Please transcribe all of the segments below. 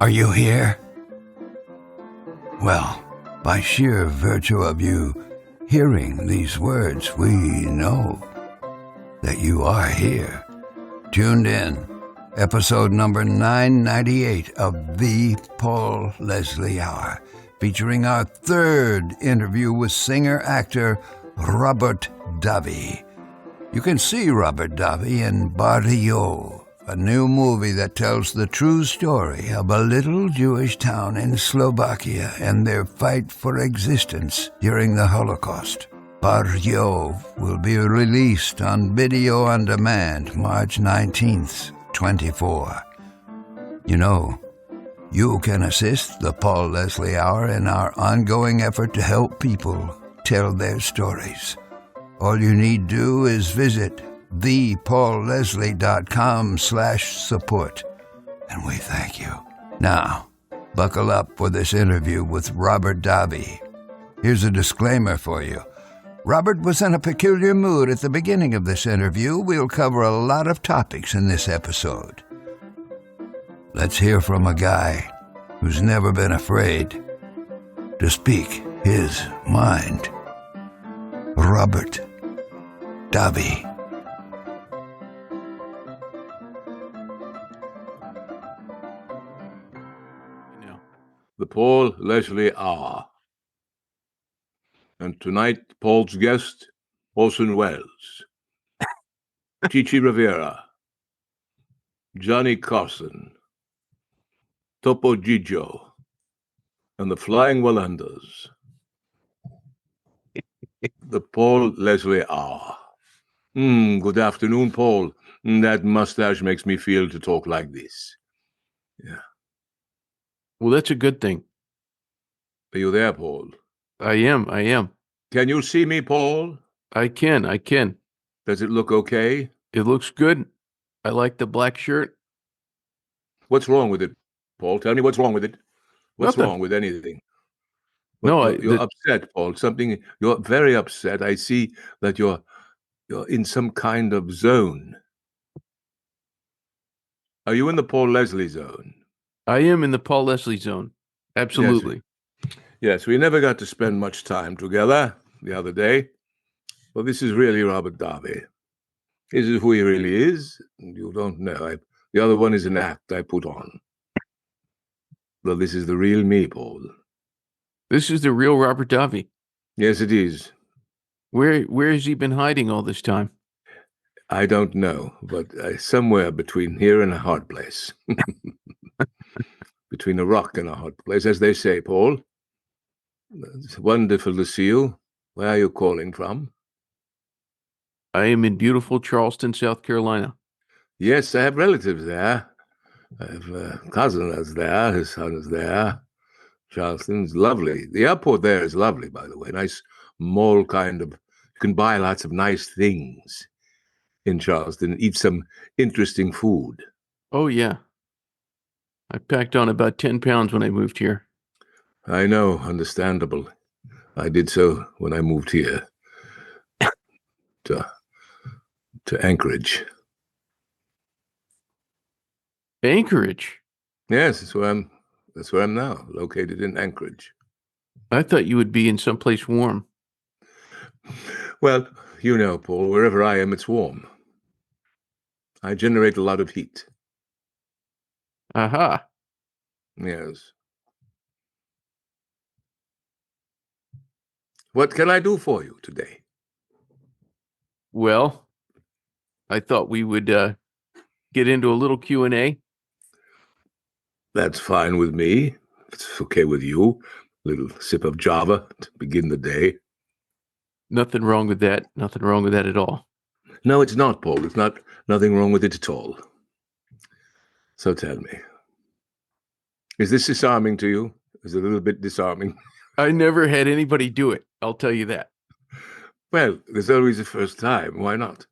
Are you here? Well, by sheer virtue of you hearing these words, we know that you are here, tuned in. Episode number 998 of The Paul Leslie Hour, featuring our third interview with singer-actor Robert Davi. You can see Robert Davi in Bardejov, a new movie that tells the true story of a little Jewish town in Slovakia and their fight for existence during the Holocaust. Bardejov will be released on video on demand March 19th, 24. You know, you can assist the Paul Leslie Hour in our ongoing effort to help people tell their stories. All you need do is visit thepaulleslie.com/support, and we thank you. Now, buckle up for this interview with Robert Davi. Here's a disclaimer for you. Robert was in a peculiar mood at the beginning of this interview. We'll cover a lot of topics in this episode. Let's hear from a guy who's never been afraid to speak his mind. Robert Davi. The Paul Leslie Hour. And tonight, Paul's guest, Orson Welles, Chichi Rivera, Johnny Carson, Topo Gigio, and the Flying Wallanders. The Paul Leslie Hour. Good afternoon, Paul. That mustache makes me feel to talk like this. Yeah. Well, that's a good thing. Are you there, Paul? I am. Can you see me, Paul? I can. Does it look okay? It looks good. I like the black shirt. What's wrong with it, Paul? Tell me what's wrong with it. What's Nothing. wrong with anything? You're upset, Paul. You're very upset. I see that you're in some kind of zone. Are you in the Paul Leslie zone? I am in the Paul Leslie zone. Absolutely. Yes, we never got to spend much time together the other day. Well, this is really Robert Davi. This is who he really is. You don't know. The other one is an act I put on. Well, this is the real me, Paul. This is the real Robert Davi. Yes, it is. Where has he been hiding all this time? I don't know, but somewhere between here and a hard place. Between a rock and a hard place, as they say, Paul. It's wonderful to see you. Where are you calling from? I am in beautiful Charleston, South Carolina. Yes, I have relatives there. I have a cousin that's there. His son is there. Charleston's lovely. The airport there is lovely, by the way. Nice mall kind of. You can buy lots of nice things in Charleston. Eat some interesting food. Oh, yeah. I packed on about 10 pounds when I moved here. I know, understandable. I did so when I moved here to Anchorage. Anchorage? Yes, that's where I'm now, located in Anchorage. I thought you would be in someplace warm. Well, you know, Paul, wherever I am, it's warm. I generate a lot of heat. Aha. Yes. What can I do for you today? Well, I thought we would get into a little Q&A. That's fine with me. It's okay with you. A little sip of Java to begin the day. Nothing wrong with that. Nothing wrong with that at all. No, it's not, Paul. It's nothing wrong with it at all. So tell me, is this disarming to you? Is it a little bit disarming? I never had anybody do it. I'll tell you that. Well, there's always a first time. Why not?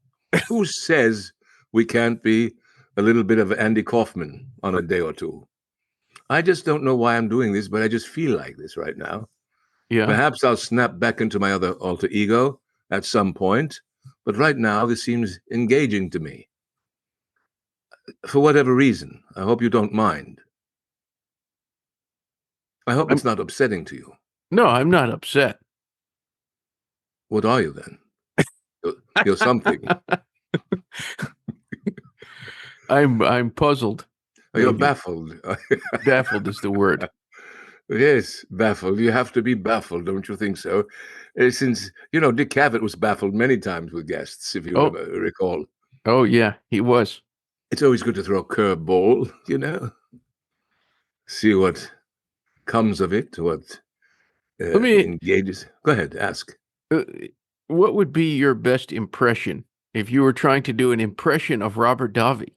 Who says we can't be a little bit of Andy Kaufman on a day or two? I just don't know why I'm doing this, but I just feel like this right now. Yeah. Perhaps I'll snap back into my other alter ego at some point, but right now this seems engaging to me. For whatever reason, I hope you don't mind. I hope it's not upsetting to you. No, I'm not upset. What are you then? You're something. I'm puzzled. You're Maybe. baffled. Baffled is the word. Yes, baffled. You have to be baffled, don't you think so? Since, Dick Cavett was baffled many times with guests, if you Oh. recall. Oh, yeah, he was. It's always good to throw a curveball, see what comes of it, what engages. Go ahead, ask. What would be your best impression if you were trying to do an impression of Robert Davi?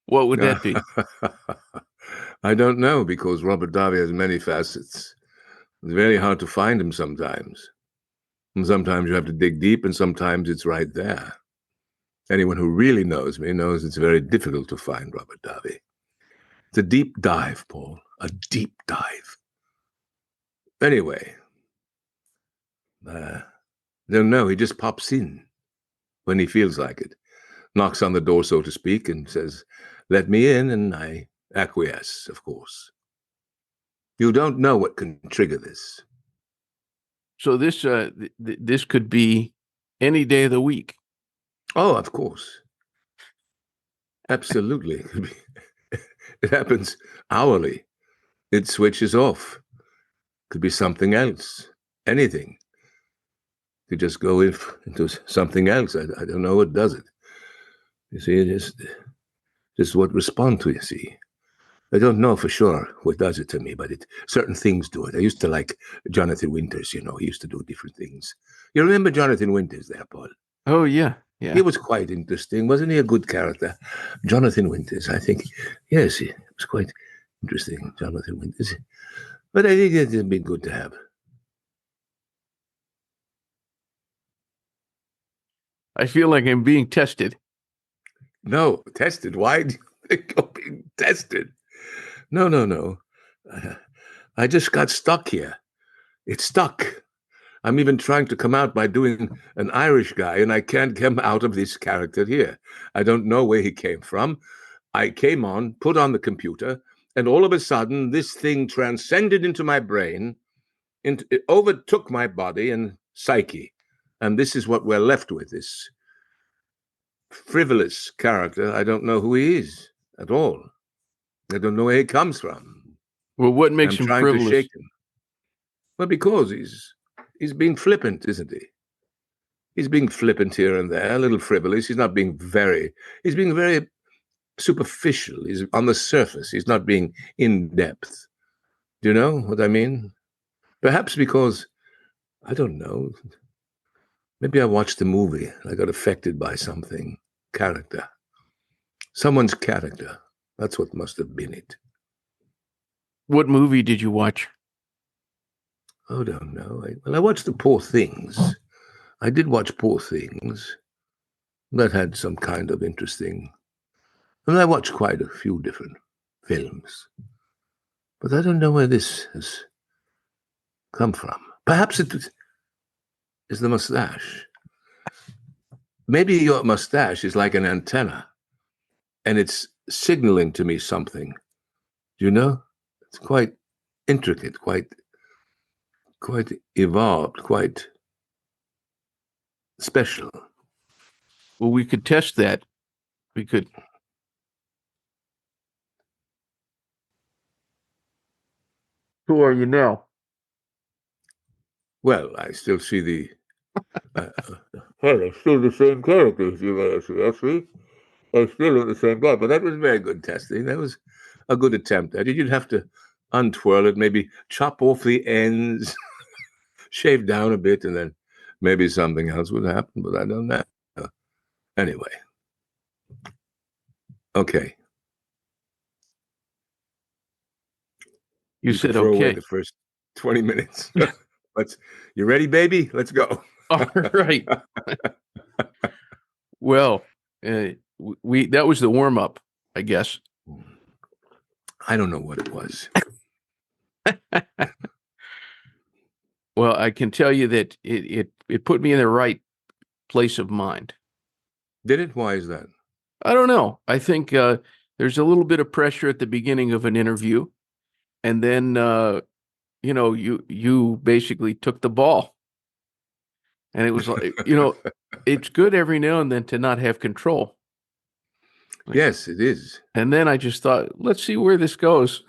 What would that be? I don't know, because Robert Davi has many facets. It's very hard to find him sometimes. And sometimes you have to dig deep, and sometimes it's right there. Anyone who really knows me knows it's very difficult to find Robert Davi. It's a deep dive, Paul, a deep dive. Anyway, don't know, he just pops in when he feels like it, knocks on the door, so to speak, and says, "Let me in," and I acquiesce, of course. You don't know what can trigger this. So this could be any day of the week. Oh, of course. Absolutely. It happens hourly. It switches off. Could be something else. Anything. Could just go into something else. I don't know what does it. You see, it is what respond to, you see. I don't know for sure what does it to me, but certain things do it. I used to like Jonathan Winters, he used to do different things. You remember Jonathan Winters there, Paul? Oh, yeah. Yeah. He was quite interesting. Wasn't he a good character? Jonathan Winters, I think. Yes, he was quite interesting, Jonathan Winters. But I think it'd be good to have. I feel like I'm being tested. No, tested. Why do you think I'm being tested? No. I just got stuck here. It's stuck. I'm even trying to come out by doing an Irish guy, and I can't come out of this character here. I don't know where he came from. I came on, put on the computer, and all of a sudden, this thing transcended into my brain, it overtook my body and psyche. And this is what we're left with, this frivolous character. I don't know who he is at all. I don't know where he comes from. Well, what makes I'm him trying frivolous? to shake him. Well, because he's being flippant, isn't he? He's being flippant here and there, a little frivolous. He's being very superficial. He's on the surface. He's not being in depth. Do you know what I mean? Perhaps because, I don't know, maybe I watched the movie. I got affected by something. Character. Someone's character. That's what must have been it. What movie did you watch? Oh, don't know. I watched the Poor Things. I did watch Poor Things. That had some kind of interesting. And I watched quite a few different films. But I don't know where this has come from. Perhaps it is the mustache. Maybe your mustache is like an antenna, and it's signaling to me something. Do you know? It's quite intricate, quite evolved, quite special. Well, we could test that. We could. Who are you now? Well, I still see the. Well, I'm still the same character, if you ask me. Actually, I'm still the same guy. But that was very good testing. That was a good attempt at it. You'd have to untwirl it, maybe chop off the ends, shave down a bit, and then maybe something else would happen. But I don't know. Anyway. Okay. You said throw away okay. the first 20 minutes. You ready, baby? Let's go. All right. Well, that was the warm up, I guess. I don't know what it was. Well, I can tell you that it put me in the right place of mind. Did it? Why is that? I don't know. I think there's a little bit of pressure at the beginning of an interview, And then, you basically took the ball. And it was like, it's good every now and then to not have control. Yes, it is. And then I just thought, let's see where this goes.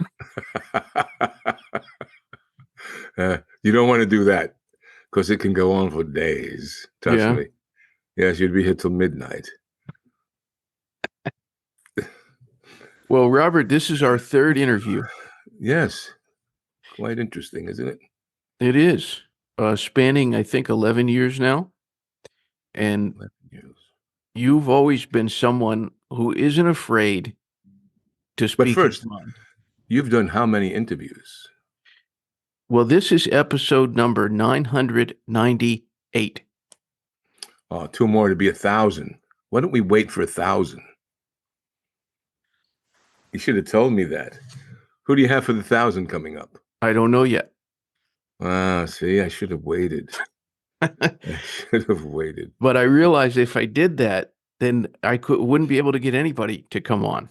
You don't want to do that because it can go on for days. Trust Yeah. me. Yes, you'd be here till midnight. Well, Robert, this is our third interview. Yes. Quite interesting, isn't it? It is spanning, I think, 11 years now. And 11 years. you've always been someone who isn't afraid to speak first- his mind. You've done how many interviews? Well, this is episode number 998. Oh, 2 more to be 1,000. Why don't we wait for 1,000? You should have told me that. Who do you have for the 1,000 coming up? I don't know yet. See, I should have waited. I should have waited. But I realized if I did that, then I wouldn't be able to get anybody to come on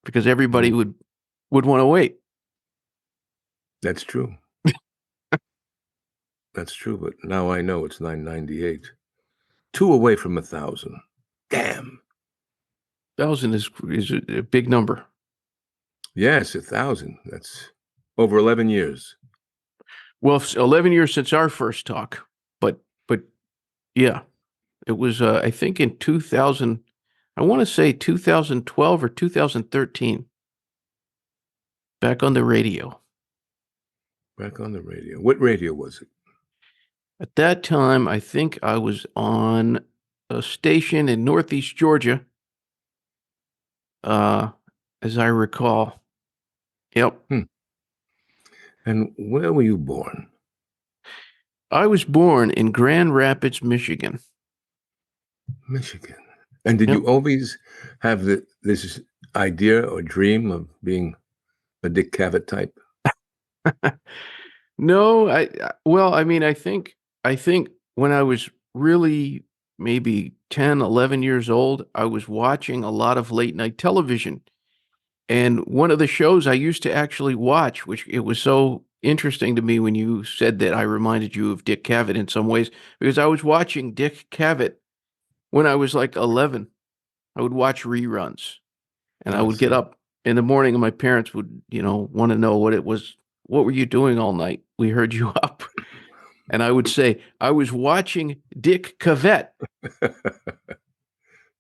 because everybody would want to wait. That's true. That's true, but now I know it's 998. 2 away from 1,000. Damn. 1,000 is a big number. Yes, 1,000. That's over 11 years. Well, 11 years since our first talk, but yeah, it was I think in 2000. I want to say 2012 or 2013. Back on the radio. Back on the radio. What radio was it? At that time, I think I was on a station in Northeast Georgia. As I recall. Yep. And where were you born? I was born in Grand Rapids, Michigan. Michigan. And did Yep. you always have this idea or dream of being a Dick Cavett type? No, I think when I was really maybe 10, 11 years old, I was watching a lot of late night television. And one of the shows I used to actually watch, which it was so interesting to me when you said that I reminded you of Dick Cavett in some ways, because I was watching Dick Cavett when I was like 11. I would watch reruns and I would get up in the morning and my parents would, want to know what it was. What were you doing all night? We heard you up. And I would say, I was watching Dick Cavett.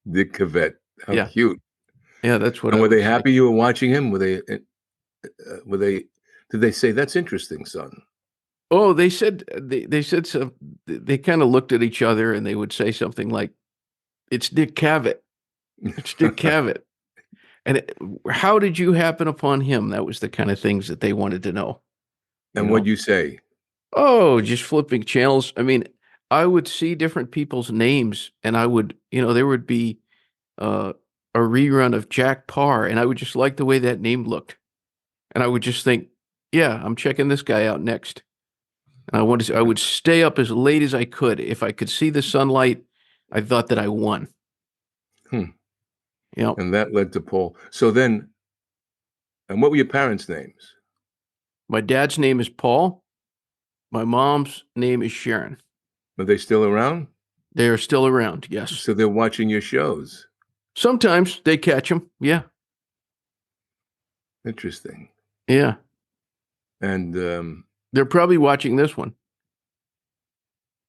Dick Cavett. How cute. Yeah, that's what And I were would they say. happy you were watching him? Did they say, that's interesting, son? Oh, they said so. They kind of looked at each other and they would say something like, "It's Dick Cavett. It's Dick Cavett." And how did you happen upon him? That was the kind of things that they wanted to know. And what'd you say? Oh, just flipping channels. I mean, I would see different people's names, and I would, there would be a rerun of Jack Parr, and I would just like the way that name looked, and I would just think, yeah, I'm checking this guy out next. And I would stay up as late as I could. If I could see the sunlight, I thought that I won. Yep. And that led to Paul. So then, and what were your parents' names? My dad's name is Paul. My mom's name is Sharon. Are they still around? They are still around, yes. So they're watching your shows. Sometimes they catch them, yeah. Interesting. Yeah. And they're probably watching this one.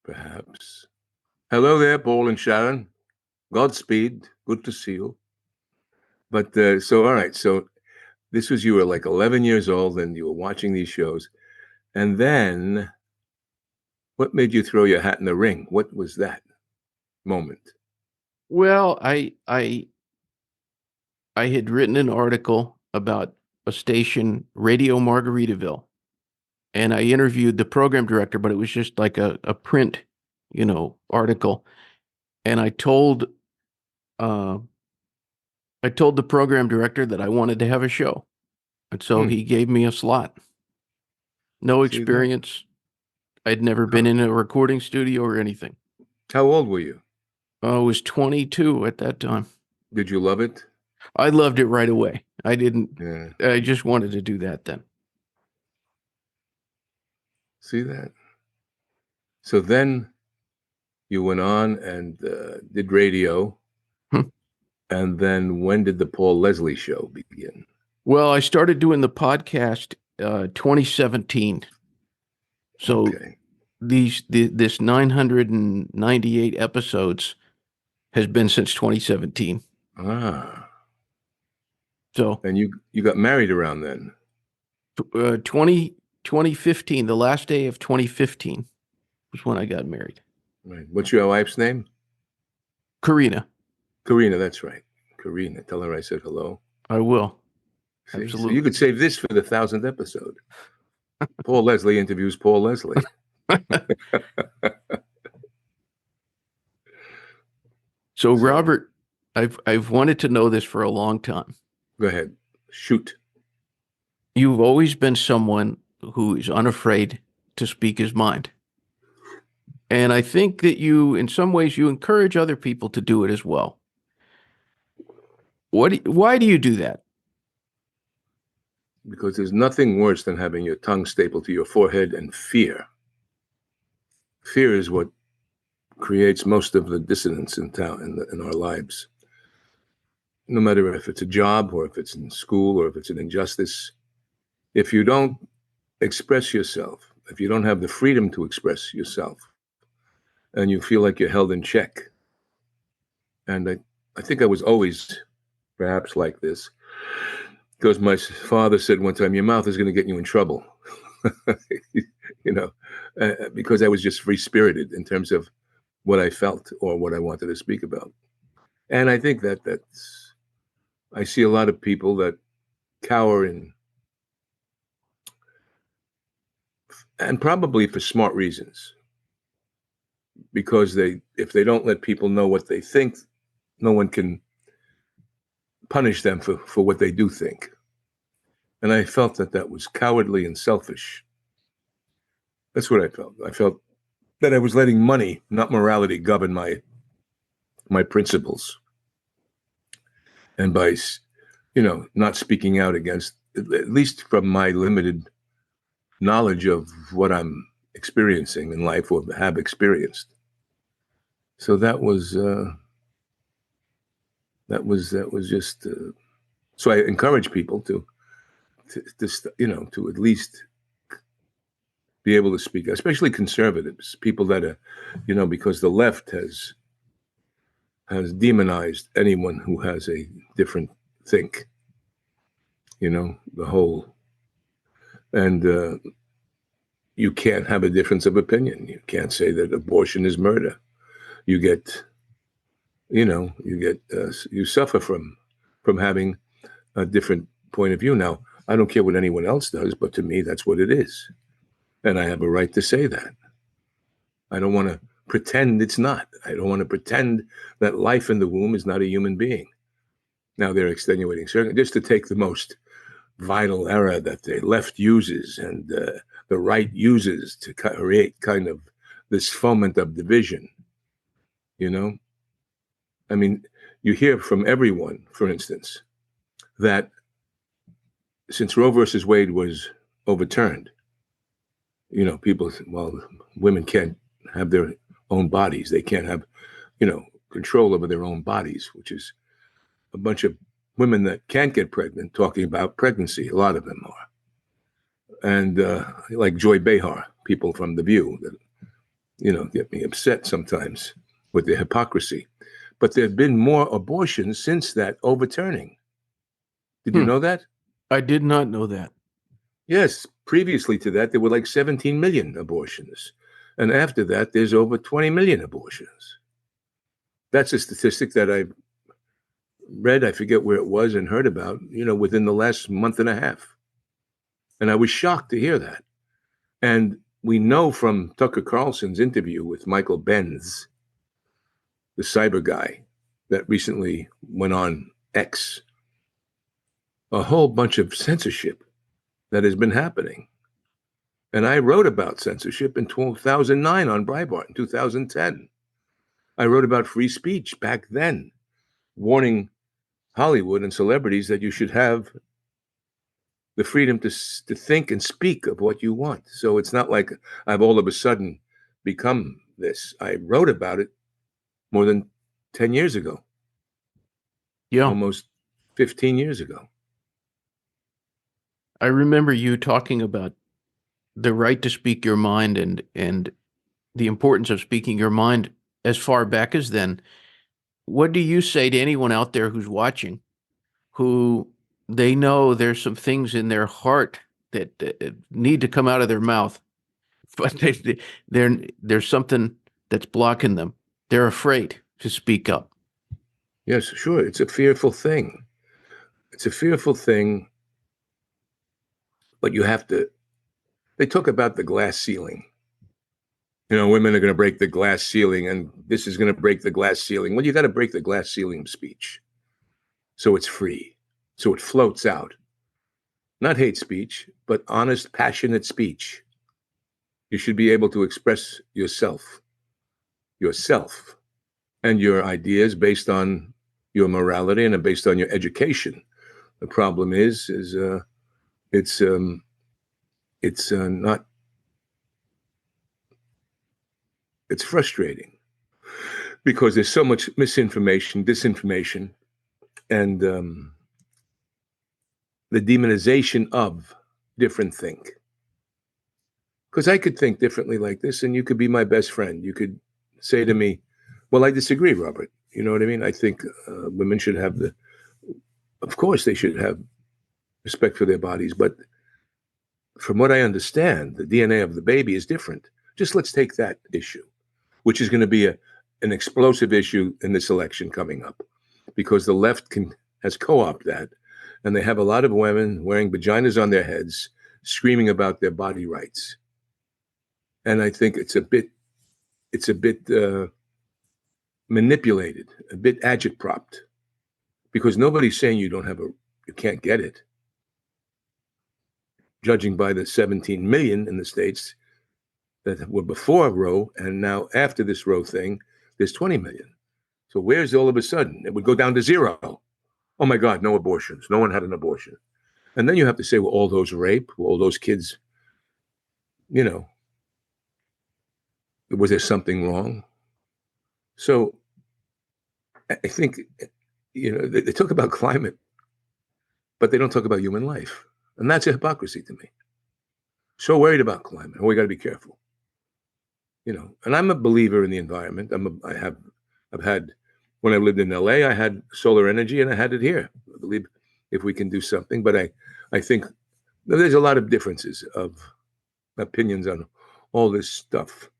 Perhaps. Hello there, Paul and Sharon. Godspeed. Good to see you. But so, all right. So this was, you were like 11 years old and you were watching these shows. And then what made you throw your hat in the ring? What was that moment? Well, I had written an article about a station, Radio Margaritaville, and I interviewed the program director, but it was just like a print, article. And I told the program director that I wanted to have a show. And so he gave me a slot. No experience. I'd never been in a recording studio or anything. How old were you? I was 22 at that time. Did you love it? I loved it right away. I didn't. Yeah. I just wanted to do that then. See that? So then you went on and did radio. Hmm. And then when did the Paul Leslie show begin? Well, I started doing the podcast 2017. So Okay. this 998 episodes has been since 2017. Ah. So And you got married around then. 2015, the last day of 2015 was when I got married. Right. What's your wife's name? Karina. Karina, that's right. Karina. Tell her I said hello. I will. See? Absolutely. So you could save this for the 1000th episode. Paul Leslie interviews Paul Leslie. So Robert, I've wanted to know this for a long time. Go ahead. Shoot. You've always been someone who is unafraid to speak his mind. And I think that in some ways, you encourage other people to do it as well. Why do you do that? Because there's nothing worse than having your tongue stapled to your forehead and fear. Fear is what creates most of the dissonance in our lives. No matter if it's a job or if it's in school or if it's an injustice, if you don't express yourself, if you don't have the freedom to express yourself, and you feel like you're held in check, and I think I was always perhaps like this, because my father said one time, your mouth is going to get you in trouble, because I was just free-spirited in terms of what I felt or what I wanted to speak about. And I think I see a lot of people that cower and probably for smart reasons, because if they don't let people know what they think, no one can punish them for what they do think. And I felt that was cowardly and selfish. That's what I felt. I felt that I was letting money, not morality, govern my principles. And by, not speaking out against, at least from my limited knowledge of what I'm experiencing in life or have experienced. So that was just. So I encourage people to at least be able to speak, especially conservatives, people that are, because the left has demonized anyone who has a different think, the whole, and you can't have a difference of opinion. You can't say that abortion is murder. You suffer from having a different point of view. Now, I don't care what anyone else does, but to me, that's what it is. And I have a right to say that. I don't want to pretend it's not. I don't want to pretend that life in the womb is not a human being. Now, there are extenuating circumstances. Just to take the most vital error that the left uses and the right uses to create kind of this foment of division, I mean, you hear from everyone, for instance, that since Roe versus Wade was overturned, people say, well, women can't have their own bodies. They can't have, control over their own bodies, which is a bunch of women that can't get pregnant talking about pregnancy. A lot of them are. And like Joy Behar, people from The View that, get me upset sometimes with their hypocrisy. But there have been more abortions since that overturning. Did you know that? I did not know that. Yes. Previously to that, there were like 17 million abortions. And after that, there's over 20 million abortions. That's a statistic that I read, I forget where it was, and heard about, within the last month and a half. And I was shocked to hear that. And we know from Tucker Carlson's interview with Michael Benz, the cyber guy that recently went on X, a whole bunch of censorship that has been happening. And I wrote about censorship in 2009 on Breitbart, in 2010. I wrote about free speech back then, warning Hollywood and celebrities that you should have, the freedom to think and speak of what you want. So it's not like I've all of a sudden become this. I wrote about it more than 10 years ago, Yeah. almost 15 years ago. I remember you talking about the right to speak your mind and the importance of speaking your mind as far back as then. What do you say to anyone out there who's watching, who they know there's some things in their heart that need to come out of their mouth, but there's something that's blocking them. They're afraid to speak up. Yes, sure. It's a fearful thing. It's a fearful thing, but you have to. They talk about the glass ceiling. Women are going to break the glass ceiling, and this is going to break the glass ceiling. Well, you got to break the glass ceiling of speech, so it's free, so it floats out. Not hate speech, but honest, passionate speech. You should be able to express yourself, and your ideas based on your morality and based on your education. The problem is it's not. It's frustrating because there's so much misinformation, disinformation, and the demonization of different think. Because I could think differently like this, and you could be my best friend. You could say to me, well, I disagree, Robert. You know what I mean? I think women should have of course they should have respect for their bodies. But from what I understand, the DNA of the baby is different. Just let's take that issue, which is going to be an explosive issue in this election coming up, because the left has co-opted that, and they have a lot of women wearing vaginas on their heads, screaming about their body rights. And I think it's a bit manipulated, a bit agitpropped, because nobody's saying you can't get it. Judging by the 17 million in the States that were before Roe, and now after this Roe thing, there's 20 million. So where's all of a sudden? It would go down to zero. Oh my God, no abortions. No one had an abortion. And then you have to say, well, all those rape, all those kids, was there something wrong? So I think, they talk about climate, but they don't talk about human life. And that's a hypocrisy to me. So worried about climate. Oh, we got to be careful. And I'm a believer in the environment. I've had, when I lived in LA, I had solar energy and I had it here. I believe if we can do something, but I think there's a lot of differences of opinions on all this stuff.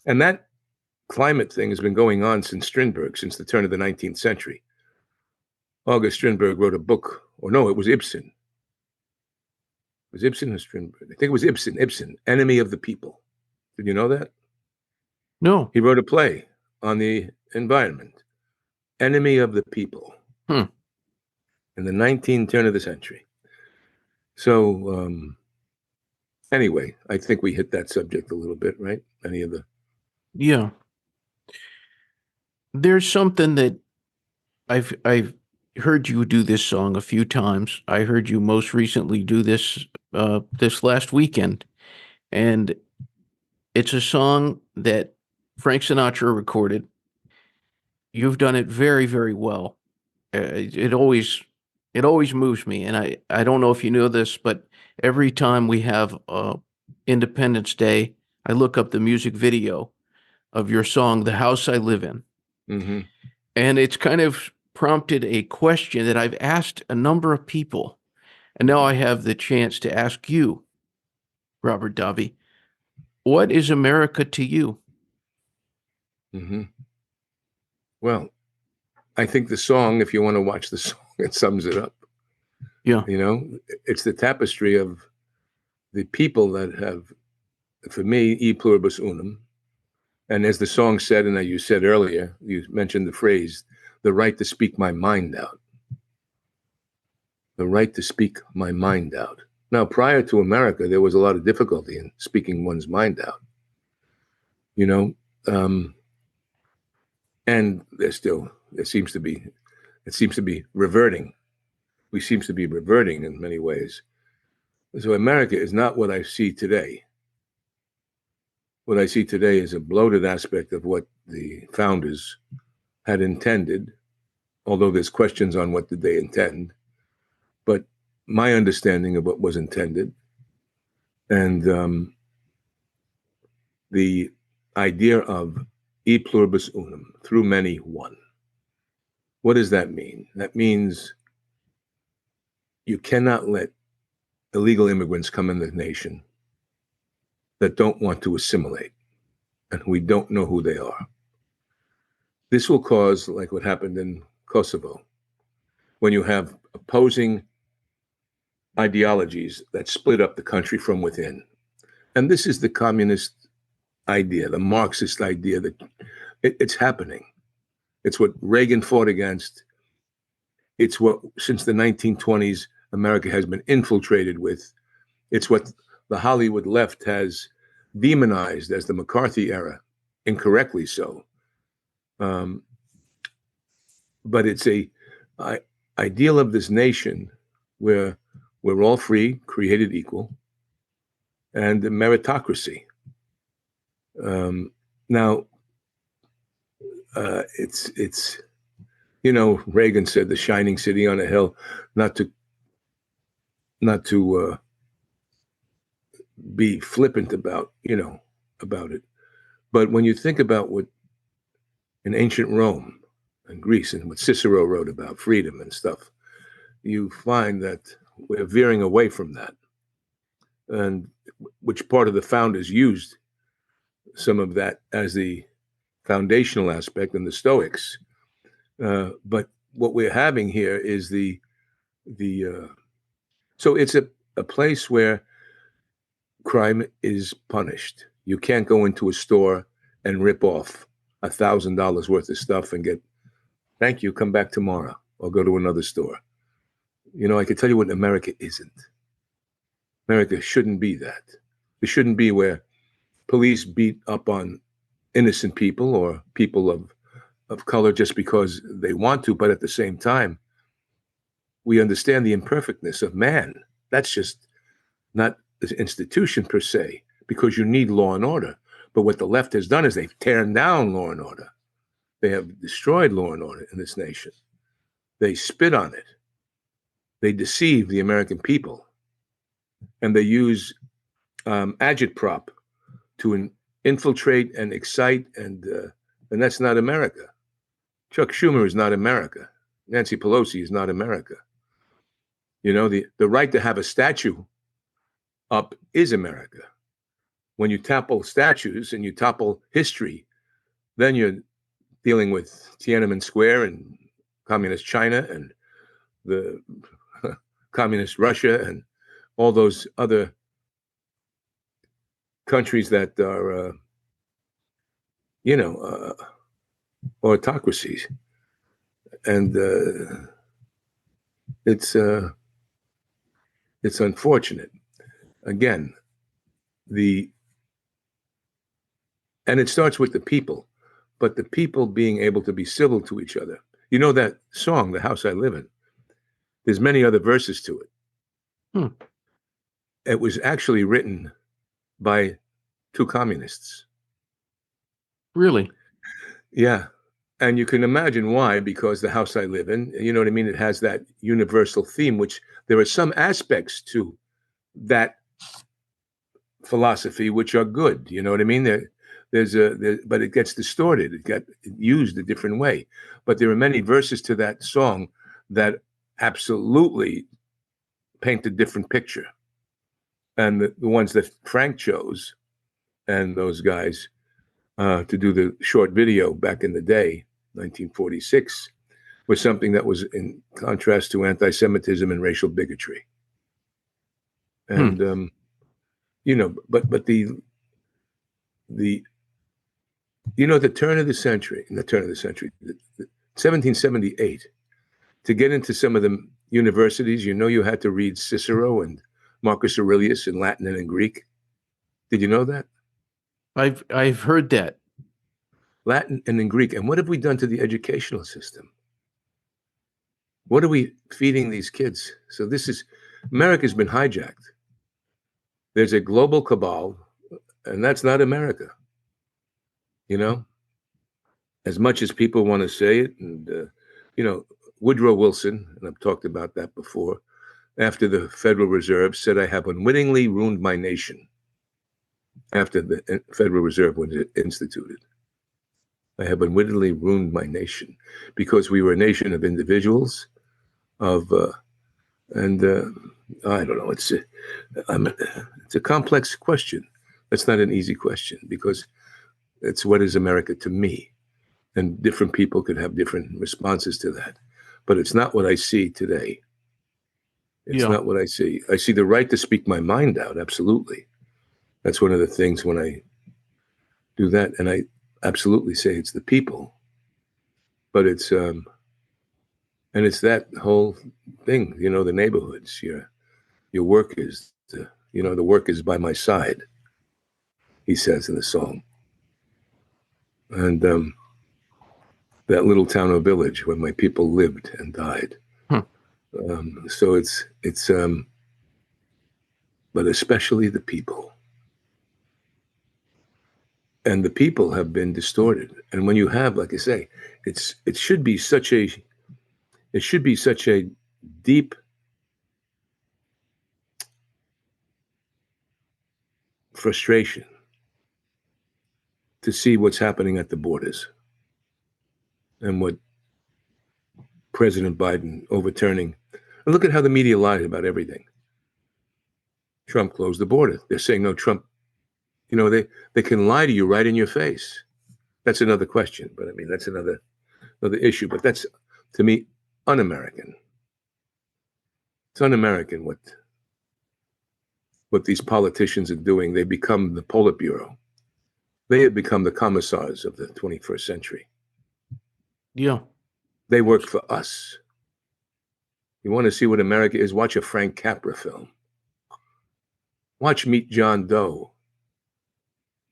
And that climate thing has been going on since Strindberg, since the turn of the 19th century. August Strindberg wrote a book, or no, it was Ibsen. It was Ibsen or Strindberg? I think it was Ibsen, Enemy of the People. Did you know that? No. He wrote a play on the environment, Enemy of the People, in the 19th turn of the century. So anyway, I think we hit that subject a little bit, right? Yeah. There's something that I've heard you do this song a few times. I heard you most recently do this this last weekend, and it's a song that Frank Sinatra recorded. You've done it very, very well. It always moves me, and I don't know if you know this, but every time we have Independence Day, I look up the music video of your song, "The House I Live In." Mm-hmm. And it's kind of prompted a question that I've asked a number of people. And now I have the chance to ask you, Robert Davi, what is America to you? Mm-hmm. Well, I think the song, if you want to watch the song, it sums it up. Yeah. It's the tapestry of the people that have, for me, e pluribus unum. And as the song said, and as you said earlier, you mentioned the phrase, the right to speak my mind out. The right to speak my mind out. Now, prior to America, there was a lot of difficulty in speaking one's mind out. And it seems to be reverting. We seem to be reverting in many ways. So America is not what I see today. What I see today is a bloated aspect of what the founders had intended, although there's questions on what did they intend. But my understanding of what was intended and the idea of e pluribus unum, through many, one. What does that mean? That means you cannot let illegal immigrants come in the nation that don't want to assimilate and we don't know who they are. This will cause, like what happened in Kosovo, when you have opposing ideologies that split up the country from within. And this is the communist idea, the Marxist idea that it's happening. It's what Reagan fought against. It's what, since the 1920s, America has been infiltrated with. It's what the Hollywood left has demonized as the McCarthy era, incorrectly so. But it's a ideal of this nation where we're all free, created equal, and the meritocracy. Now, it's Reagan said the shining city on a hill, not to be flippant about it, but when you think about what in ancient Rome and Greece and what Cicero wrote about freedom and stuff, you find that we're veering away from that, and which part of the founders used some of that as the foundational aspect in the Stoics. But what we're having here is so it's a place where crime is punished. You can't go into a store and rip off $1,000 worth of stuff and get, thank you, come back tomorrow, or go to another store. I can tell you what America isn't. America shouldn't be that. It shouldn't be where police beat up on innocent people or people of color just because they want to, but at the same time, we understand the imperfectness of man. That's just not the institution per se, because you need law and order. But what the left has done is they've torn down law and order. They have destroyed law and order in this nation. They spit on it. They deceive the American people. And they use agitprop to infiltrate and excite, and that's not America. Chuck Schumer is not America. Nancy Pelosi is not America. The right to have a statue up is America. When you topple statues and you topple history, then you're dealing with Tiananmen Square and communist China and the communist Russia and all those other countries that are, autocracies. And it's unfortunate. Again, and it starts with the people, but the people being able to be civil to each other. You know that song, The House I Live In? There's many other verses to it. It was actually written by two communists. Really? Yeah. And you can imagine why, because the house I live in, you know what I mean? It has that universal theme, which there are some aspects to that philosophy which are good. You know what I mean? But it gets distorted. It got used a different way. But there are many verses to that song that absolutely paint a different picture. And the ones that Frank chose and those guys to do the short video back in the day, 1946, was something that was in contrast to anti-Semitism and racial bigotry. And, but the turn of the century, 1778, to get into some of the universities, you had to read Cicero and Marcus Aurelius in Latin and in Greek. Did you know that? I've heard that. Latin and in Greek. And what have we done to the educational system? What are we feeding these kids? So America's been hijacked. There's a global cabal, and that's not America. You know, as much as people want to say it, and Woodrow Wilson, and I've talked about that before, after the Federal Reserve said, "I have unwittingly ruined my nation." After the Federal Reserve was instituted, I have unwittingly ruined my nation because we were a nation of individuals, of and I don't know. It's a complex question. That's not an easy question because it's what is America to me, and different people could have different responses to that. But it's not what I see today. It's Yeah. not what I see. I see the right to speak my mind out. Absolutely. That's one of the things when I do that, and I absolutely say it's the people. But it's and it's that whole thing, the neighborhoods, your workers, the work is by my side, he says in the song. And that little town or village where my people lived and died. So it's but especially the people. And the people have been distorted. And when you have, like I say, it should be such a deep frustration to see what's happening at the borders and what President Biden overturning. And look at how the media lied about everything. Trump closed the border. They're saying, no, Trump, they can lie to you right in your face. That's another question. But I mean, that's another issue. But that's, to me, un-American. It's un-American what these politicians are doing. They become the Politburo. They have become the commissars of the 21st century. Yeah. They work for us. You want to see what America is? Watch a Frank Capra film. Watch Meet John Doe.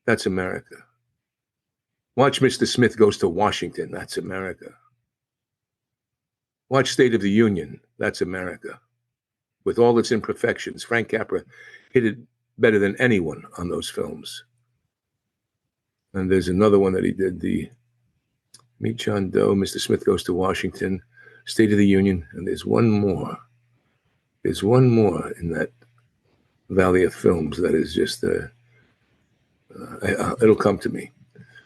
That's America. Watch Mr. Smith Goes to Washington. That's America. Watch State of the Union. That's America. With all its imperfections, Frank Capra hit it better than anyone on those films. And there's another one that he did, the Meet John Doe, Mr. Smith Goes to Washington, State of the Union, and there's one more. There's one more in that valley of films that is just, it'll come to me.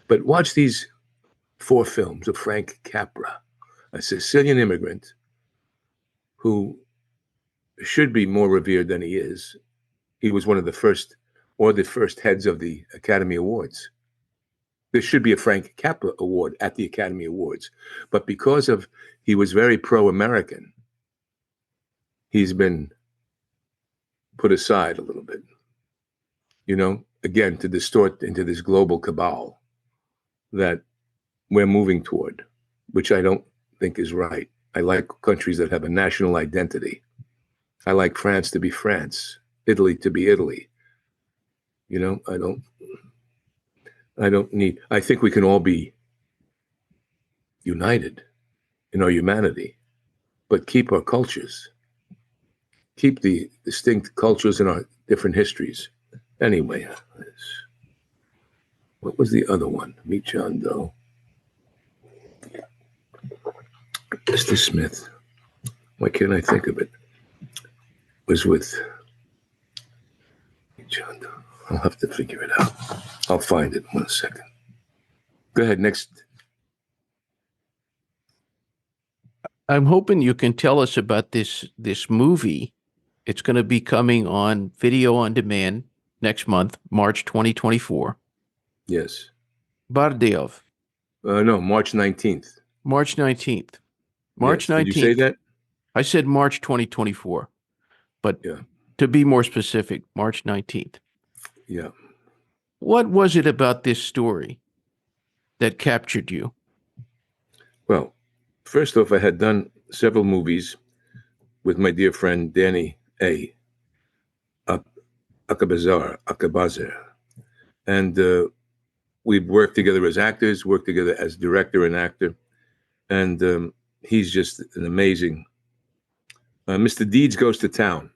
But watch these 4 films of Frank Capra, a Sicilian immigrant who should be more revered than he is. He was one of the first heads of the Academy Awards. There should be a Frank Capra Award at the Academy Awards. But because he was very pro-American, he's been put aside a little bit, again, to distort into this global cabal that we're moving toward, which I don't think is right. I like countries that have a national identity. I like France to be France, Italy to be Italy. I think we can all be united in our humanity, but keep our cultures, keep the distinct cultures in our different histories. Anyway, what was the other one? Meet John Doe. Mr. Smith. Why can't I think of it? Was with John Doe. I'll have to figure it out. I'll find it in 1 second. Go ahead, next. I'm hoping you can tell us about this movie. It's going to be coming on video on demand next month, March 2024. Yes. Bardejov. No, March 19th. March 19th. March Yes. 19th. Did you say that? I said March 2024. But yeah, to be more specific, March 19th. Yeah. What was it about this story that captured you? Well, first off, I had done several movies with my dear friend Danny A. Akabazer. And we've worked together as actors, worked together as director and actor. And he's just an amazing... Mr. Deeds Goes to Town.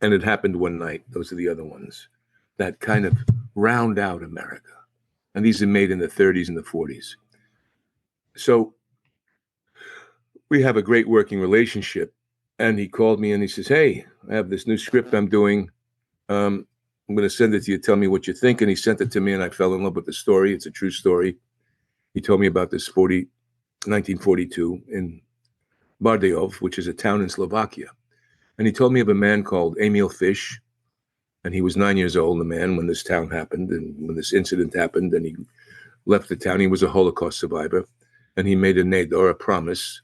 And it happened one night. Those are the other ones that kind of round out America. And these are made in the 30s and the 40s. So we have a great working relationship. And he called me and he says, hey, I have this new script I'm doing. I'm going to send it to you. Tell me what you think. And he sent it to me and I fell in love with the story. It's a true story. He told me about this 1942 in Bardejov, which is a town in Slovakia. And he told me of a man called Emil Fish. And he was 9 years old, the man, when this town happened and when this incident happened. And he left the town. He was a Holocaust survivor. And he made a neder, a promise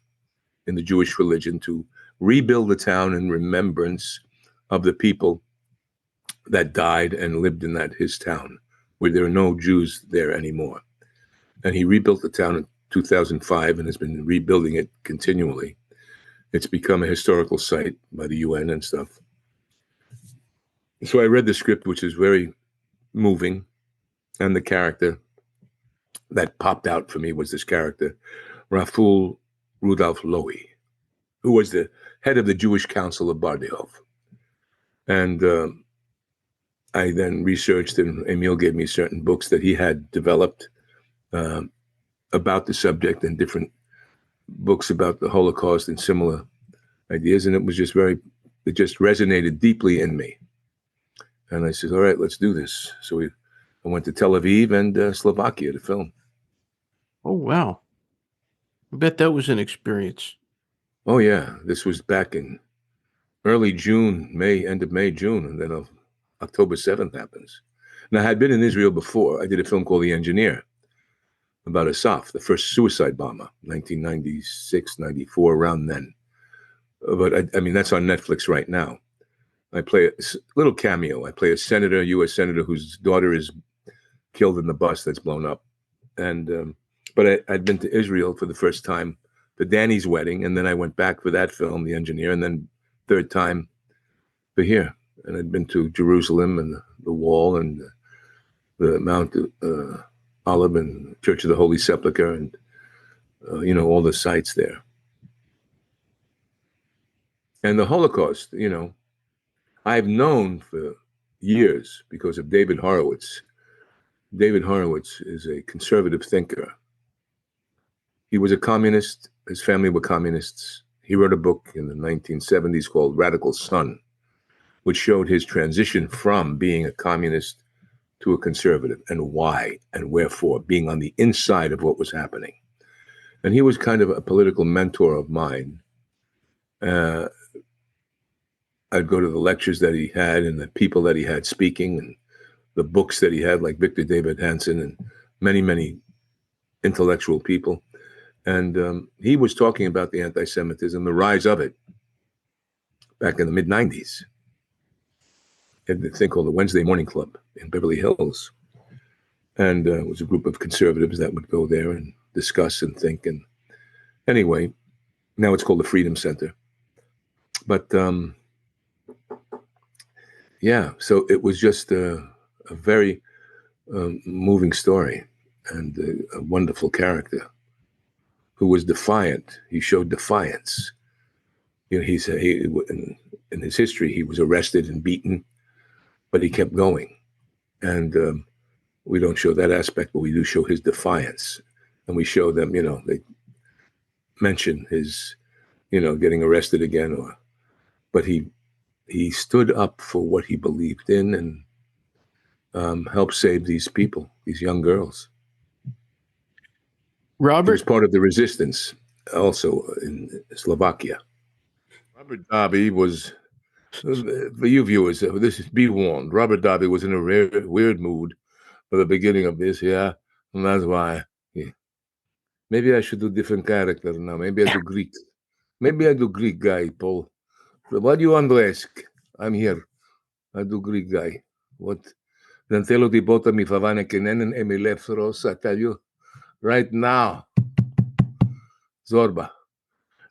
in the Jewish religion to rebuild the town in remembrance of the people that died and lived in his town, where there are no Jews there anymore. And he rebuilt the town in 2005 and has been rebuilding it continually. It's become a historical site by the UN and stuff. So I read the script, which is very moving, and the character that popped out for me was this character, Raful Rudolph Lowy, who was the head of the Jewish Council of Bardejov. And I then researched, and Emil gave me certain books that he had developed about the subject, and different books about the Holocaust and similar ideas. And it was just it just resonated deeply in me. And I said, all right, let's do this. So I went to Tel Aviv and Slovakia to film. Oh, wow. I bet that was an experience. Oh, yeah. This was back in early June, end of May, June. And then October 7th happens. Now, I had been in Israel before. I did a film called The Engineer about Asaf, the first suicide bomber, 1996, 94, around then. But I mean, that's on Netflix right now. I play a little cameo. I play a senator, U.S. senator, whose daughter is killed in the bus that's blown up. And but I'd been to Israel for the first time for Danny's wedding, and then I went back for that film, The Engineer, and then third time for here. And I'd been to Jerusalem and the Wall and the Mount Olive and Church of the Holy Sepulchre, and all the sites there. And the Holocaust, I've known for years because of David Horowitz. David Horowitz is a conservative thinker. He was a communist. His family were communists. He wrote a book in the 1970s called Radical Son, which showed his transition from being a communist to a conservative, and why and wherefore, being on the inside of what was happening. And he was kind of a political mentor of mine. I'd go to the lectures that he had and the people that he had speaking and the books that he had, like Victor David Hansen and many, many intellectual people. And he was talking about the anti-Semitism, the rise of it, back in the mid-90s. He had a thing called the Wednesday Morning Club in Beverly Hills. And it was a group of conservatives that would go there and discuss and think. And anyway, now it's called the Freedom Center. But yeah, so it was just a very moving story, and a wonderful character who was defiant. He showed defiance. In his history, he was arrested and beaten, but he kept going. And we don't show that aspect, but we do show his defiance. And we show them, they mention his, getting arrested again, but he stood up for what he believed in and helped save these people, these young girls. Robert? He was part of the resistance also in Slovakia. Robert Davi was, for you viewers, be warned, Robert Davi was in a weird mood for the beginning of this, yeah, and that's why. Yeah. Maybe I should do different character now. Maybe I do Greek. Maybe I do Greek guy, Paul. What do you want to ask? I'm here. I do Greek guy. What? Dantelo di bota mi favane kenen and Emilefros, I tell you. Right now. Zorba.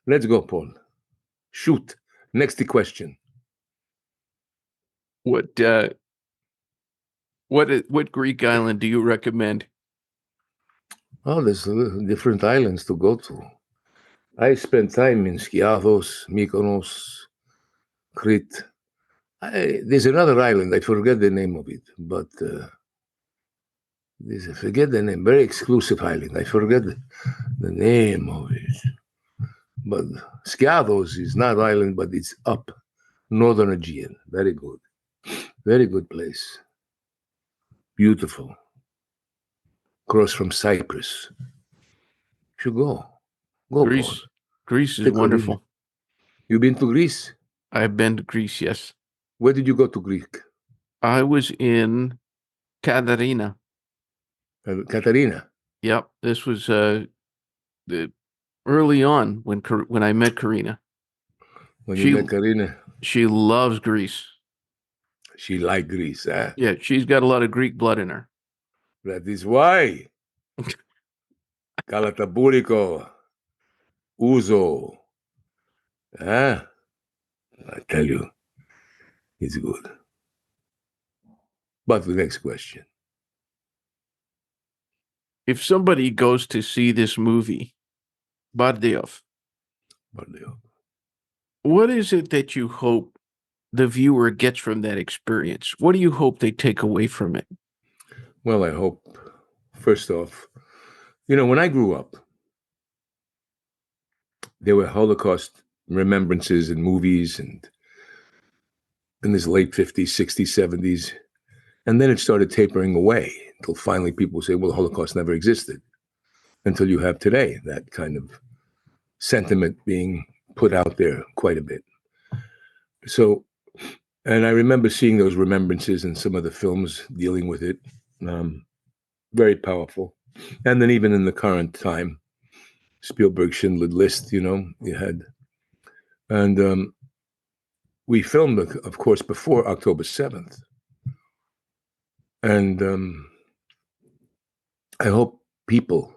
Let's go, Paul. Shoot. Next question. What Greek island do you recommend? Oh, there's different islands to go to. I spent time in Skiathos, Mykonos, Crete, There's another island. I forget the name of it, but I forget the name. Very exclusive island. I forget the name of it. But Skiathos is not island, but it's up northern Aegean. Very good. Very good place. Beautiful. Across from Cyprus. Should go. Go, Paul. Greece is Take wonderful. You been to Greece? I've been to Greece, yes. Where did you go to Greece? I was in Katarina. Katarina. Yep, this was early on when I met Karina. When you met Karina, she loves Greece. She liked Greece, huh? Yeah, she's got a lot of Greek blood in her. That is why. Kalataburiko, Uzo. Huh? I tell you, it's good. But the next question. If somebody goes to see this movie, Bardejov, what is it that you hope the viewer gets from that experience? What do you hope they take away from it? Well, I hope, first off, when I grew up, there were Holocaust remembrances in movies and in this late 50s, 60s, 70s. And then it started tapering away until finally people say, well, the Holocaust never existed. Until you have today, that kind of sentiment being put out there quite a bit. So, and I remember seeing those remembrances in some of the films dealing with it. Very powerful. And then even in the current time, Spielberg, Schindler's List, you had. And we filmed, of course, before October 7th. And I hope people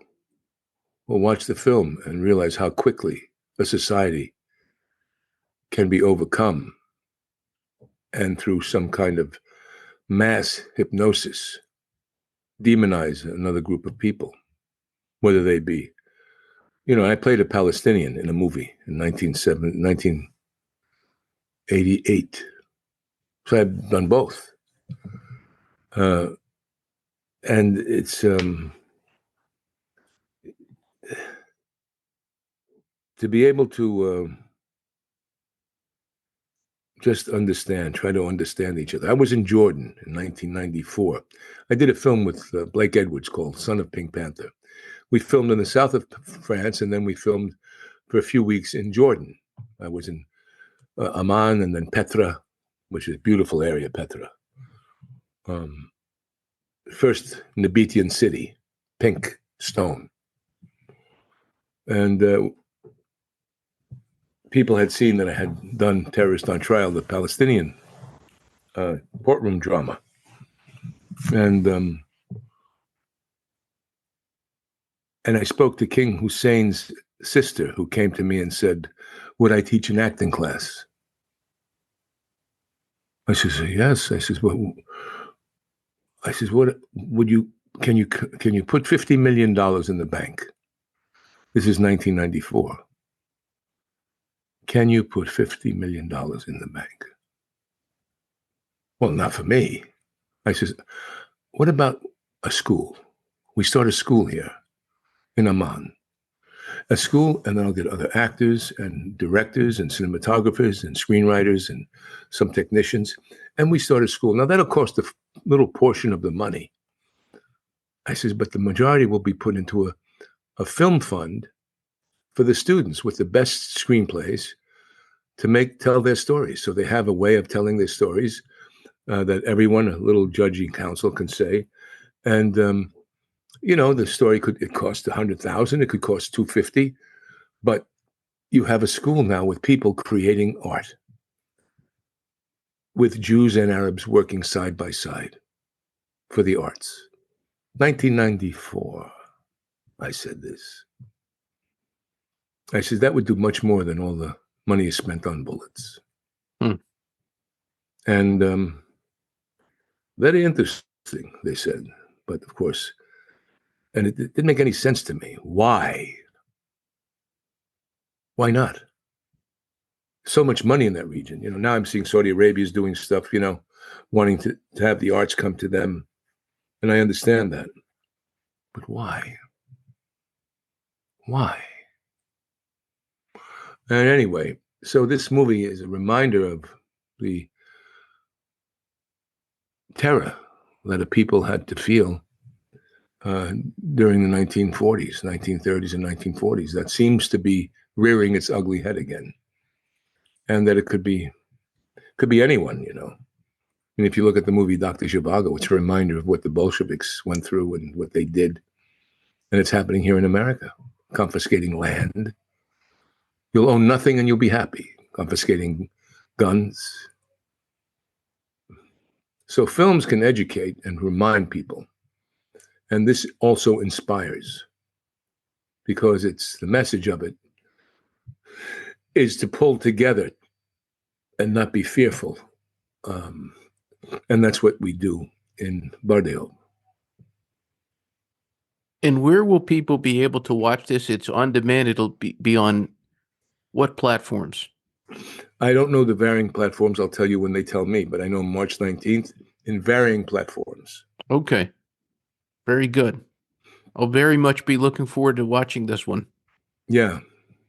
will watch the film and realize how quickly a society can be overcome, and through some kind of mass hypnosis, demonize another group of people, whether they be, I played a Palestinian in a movie in 1988. So I've done both. And it's to be able to just try to understand each other. I was in Jordan in 1994. I did a film with Blake Edwards called Son of Pink Panther. We filmed in the south of France, and then we filmed for a few weeks in Jordan. I was in Amman and then Petra, which is a beautiful area, Petra. First Nabatean city, pink stone. And people had seen that I had done Terrorist on Trial, the Palestinian courtroom drama. And I spoke to King Hussein's sister, who came to me and said, would I teach an acting class? I said, yes. I said, what would you, can you put $50 million in the bank? This is 1994. Can you put $50 million in the bank? Well, not for me. I said, what about a school? We start a school here in Amman. A school, and then I'll get other actors and directors and cinematographers and screenwriters and some technicians. And we start a school. Now, that'll cost a little portion of the money. I says, but the majority will be put into a film fund for the students with the best screenplays to tell their stories. So they have a way of telling their stories that everyone, a little judging council, can say. And, the story it cost $100,000, it could cost $250,000, but you have a school now with people creating art, with Jews and Arabs working side by side for the arts. 1994, I said this. I said, that would do much more than all the money is spent on bullets. And very interesting, they said. But of course, and it didn't make any sense to me. Why? Why not? so much money in that region. Now I'm seeing Saudi Arabia is doing stuff, wanting to have the arts come to them. And I understand that. But why? Why? And anyway, so this movie is a reminder of the terror that the people had to feel during the 1940s, 1930s, and 1940s. That seems to be rearing its ugly head again, and that it could be anyone. And if you look at the movie Dr. Zhivago, it's a reminder of what the Bolsheviks went through and what they did, and it's happening here in America, confiscating land. You'll own nothing and you'll be happy. Confiscating guns. So films can educate and remind people. And this also inspires, because it's the message of it is to pull together and not be fearful. And that's what we do in Bardejov. And where will people be able to watch this? It's on demand. It'll be on what platforms? I don't know the varying platforms. I'll tell you when they tell me, but I know March 19th in varying platforms. Okay. Very good. I'll very much be looking forward to watching this one. Yeah.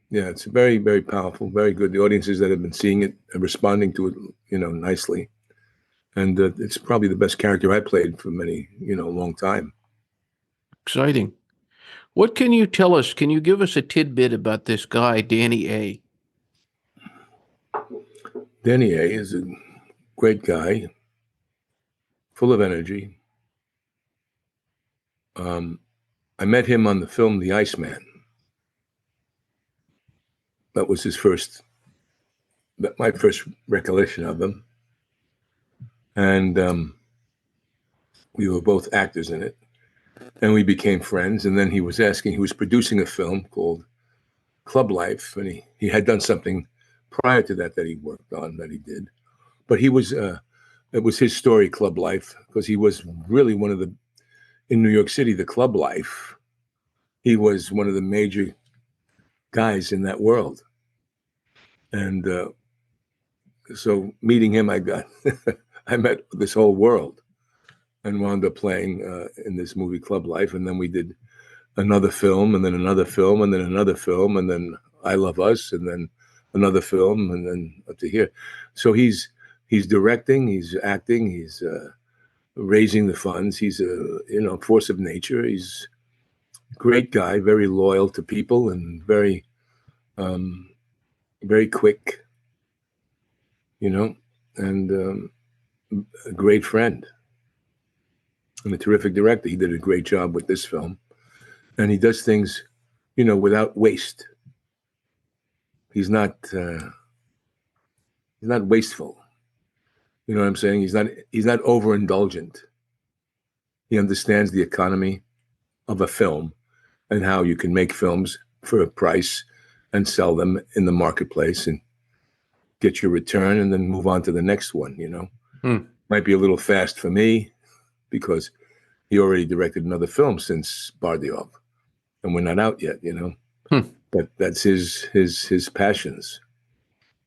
Yeah, it's very, very powerful, very good. The audiences that have been seeing it are responding to it, nicely. And it's probably the best character I played for a long time. Exciting. What can you tell us? Can you give us a tidbit about this guy, Danny A? Danny A is a great guy, full of energy. I met him on the film The Iceman. That was my first recollection of him. And we were both actors in it. And we became friends. And then he was producing a film called Club Life. And he had done something prior to that he worked on, that he did. But it was his story, Club Life, because he was really in New York City, the Club Life. He was one of the major guys in that world. And so meeting him, I met this whole world and wound up playing in this movie Club Life. And then we did another film, and then another film, and then another film, and then I Love Us, and then another film, and then up to here. So he's directing, he's acting, he's raising the funds. He's a force of nature. He's a great guy, very loyal to people, and very very quick, and a great friend and a terrific director. He did a great job with this film, and he does things, without waste. He's not wasteful. You know what I'm saying? He's not overindulgent. He understands the economy of a film and how you can make films for a price and sell them in the marketplace and get your return and then move on to the next one, Might be a little fast for me because he already directed another film since Bardejov, and we're not out yet, But that's his passions.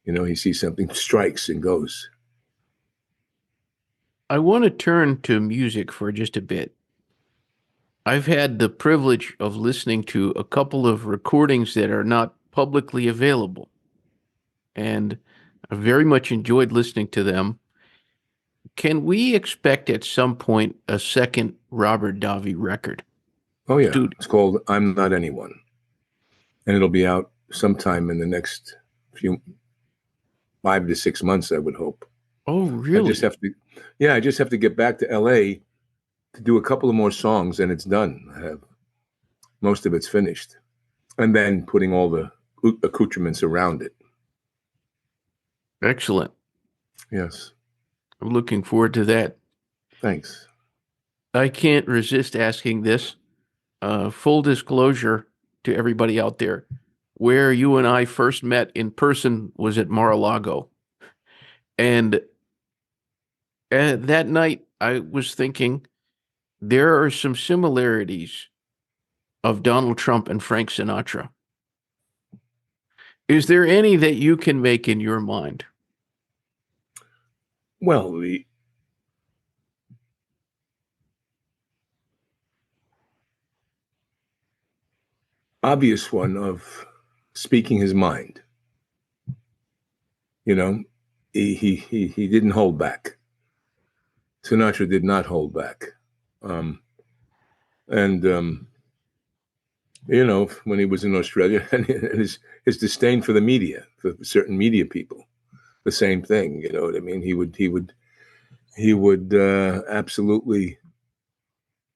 He sees something, strikes, and goes. I want to turn to music for just a bit. I've had the privilege of listening to a couple of recordings that are not publicly available, and I very much enjoyed listening to them. Can we expect at some point a second Robert Davi record? Oh, yeah. It's called I'm Not Anyone. And it'll be out sometime in the next 5 to 6 months, I would hope. Oh, really? I just have to get back to LA to do a couple of more songs, and it's done. I have most of it's finished. And then putting all the accoutrements around it. Excellent. Yes. I'm looking forward to that. Thanks. I can't resist asking this. Full disclosure to everybody out there, where you and I first met in person was at Mar-a-Lago. And that night I was thinking there are some similarities of Donald Trump and Frank Sinatra. Is there any that you can make in your mind? Well, the obvious one of speaking his mind. You know, he didn't hold back. Sinatra did not hold back. And you know, when he was in Australia, and his disdain for the media, for certain media people, the same thing. You know what I mean? He would absolutely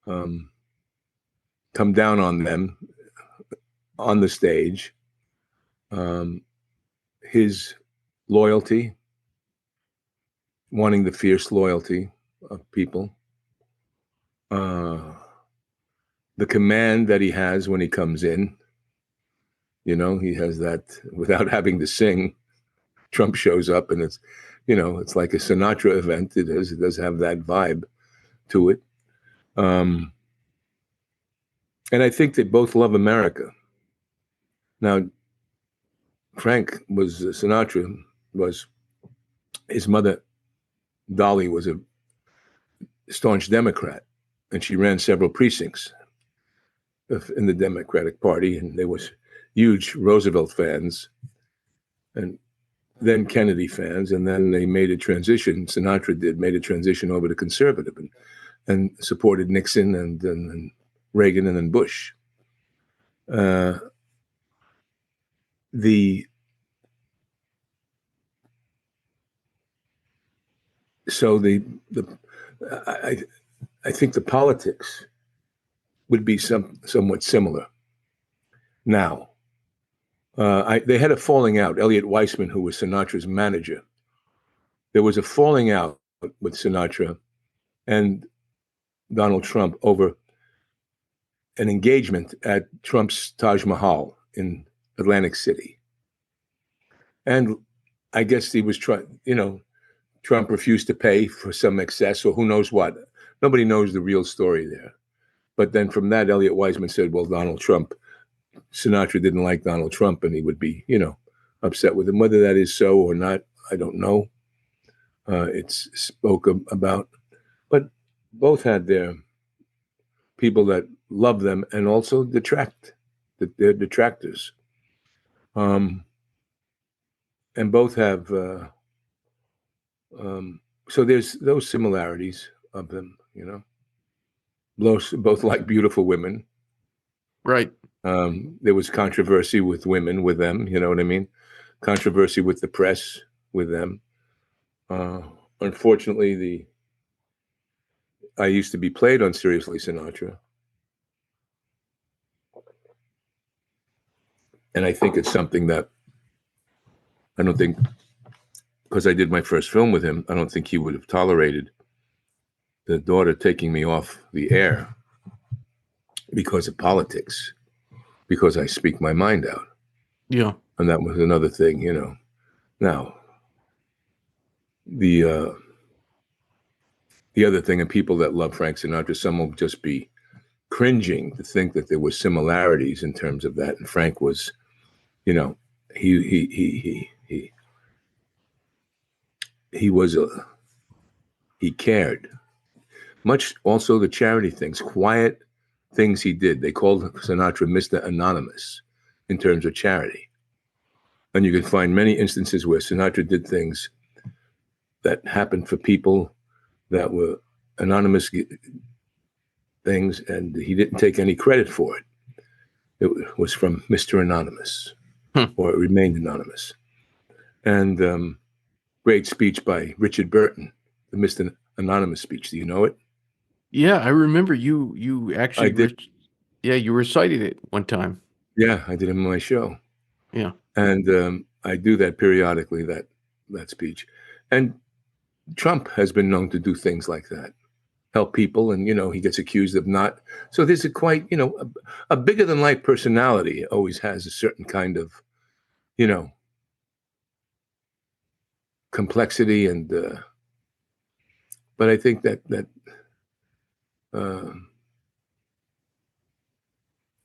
come down on them on the stage. His loyalty, wanting the fierce loyalty of people, the command that he has when he comes in. You know, he has that without having to sing. Trump shows up, and it's, you know, it's like a Sinatra event. It does have that vibe to it. And I think they both love America. Now, Sinatra was, his mother, Dolly, was a staunch Democrat, and she ran several precincts in the Democratic Party, and there was huge Roosevelt fans, and then Kennedy fans, and then they made a transition. Sinatra made a transition over to conservative, and supported Nixon and Reagan and then Bush. I think the politics would be somewhat similar. Now, they had a falling out. Elliot Weissman, who was Sinatra's manager, there was a falling out with Sinatra and Donald Trump over an engagement at Trump's Taj Mahal in Atlantic City. And I guess he was trying, you know, Trump refused to pay for some excess or who knows what. Nobody knows the real story there. But then from that, Elliot Weissman said, well, Sinatra didn't like Donald Trump, and he would be, you know, upset with him. Whether that is so or not, I don't know. It's spoke about, but both had their people that love them and also they're detractors. And both have, so there's those similarities of them, you know. Both like beautiful women. Right. There was controversy with women with them, you know what I mean? Controversy with the press with them. Unfortunately, I used to be played on Seriously Sinatra. And I think it's something that I don't think, because I did my first film with him, I don't think he would have tolerated the daughter taking me off the air because of politics, because I speak my mind out. Yeah. And that was another thing, you know. Now, the other thing, and people that love Frank Sinatra, some will just be cringing to think that there were similarities in terms of that. And Frank was, you know, he cared. Much also the charity things, quiet things he did. They called Sinatra Mr. Anonymous in terms of charity. And you can find many instances where Sinatra did things that happened for people that were anonymous things, and he didn't take any credit for it. It was from Mr. Anonymous, or it remained anonymous. And great speech by Richard Burton, the Mr. Anonymous speech. Do you know it? Yeah, I remember you actually I did. You recited it one time. Yeah, I did it on my show. Yeah. And I do that periodically, that speech. And Trump has been known to do things like that, help people, and, you know, he gets accused of not. So there's a quite, you know, a bigger than life personality always has a certain kind of, you know, complexity. And but I think that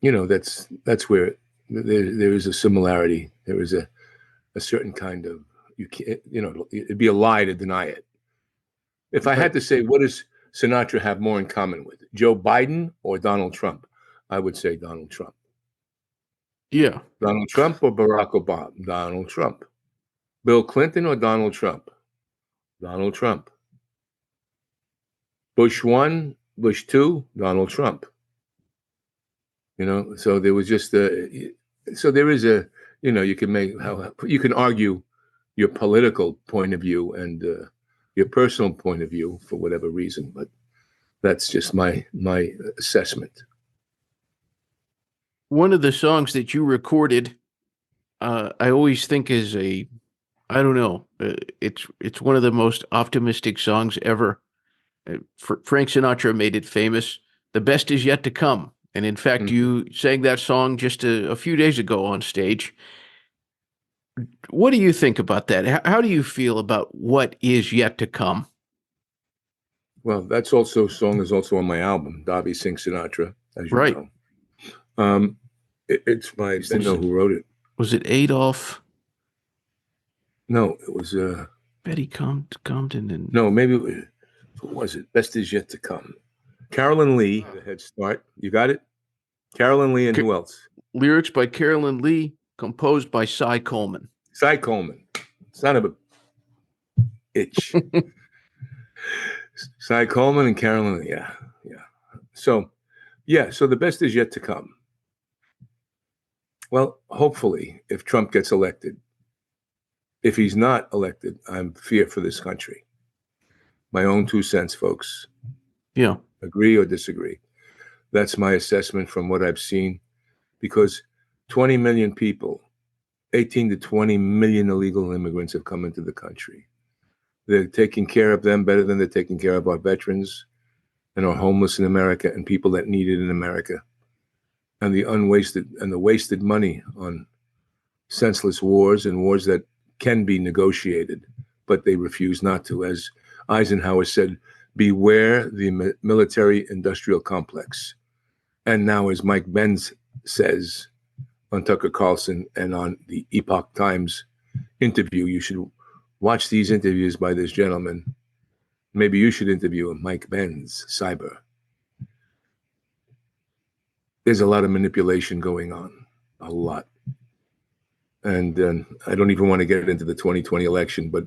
you know, that's where there is a similarity. There is a certain kind of, you can't, it'd be a lie to deny it. If I had to say, what does Sinatra have more in common with Joe Biden or Donald Trump? I would say Donald Trump. Yeah. Donald Trump or Barack Obama? Donald Trump. Bill Clinton or Donald Trump? Donald Trump. Bush 1, Bush 2, Donald Trump. So there was just so there is you can argue your political point of view and your personal point of view for whatever reason, but that's just my assessment. One of the songs that you recorded, I always think is I don't know, it's one of the most optimistic songs ever. Frank Sinatra made it famous. The best is yet to come. And in fact, you sang that song just a few days ago on stage. What do you think about that? How do you feel about what is yet to come? Well, song is also on my album, Davi Sings Sinatra, as you know. It's I know who wrote it. Was it Adolph? No, it was Betty Compton and no, maybe who was it? Best is yet to come. Carolyn Lee, the head start. You got it? Carolyn Lee and who else? Lyrics by Carolyn Lee, composed by Cy Coleman. Cy Coleman. Son of a itch. Cy Coleman and Carolyn Lee. Yeah. So the best is yet to come. Well, hopefully, if Trump gets elected. If he's not elected, I'm fear for this country. My own 2 cents, folks. Yeah. Agree or disagree. That's my assessment from what I've seen, because 20 million people, 18 to 20 million illegal immigrants have come into the country. They're taking care of them better than they're taking care of our veterans and our homeless in America and people that need it in America. And the wasted money on senseless wars and wars that can be negotiated, but they refuse not to. As Eisenhower said, beware the military-industrial complex. And now, as Mike Benz says on Tucker Carlson and on the Epoch Times interview, you should watch these interviews by this gentleman. Maybe you should interview him, Mike Benz, Cyber. There's a lot of manipulation going on, a lot. And I don't even want to get into the 2020 election, but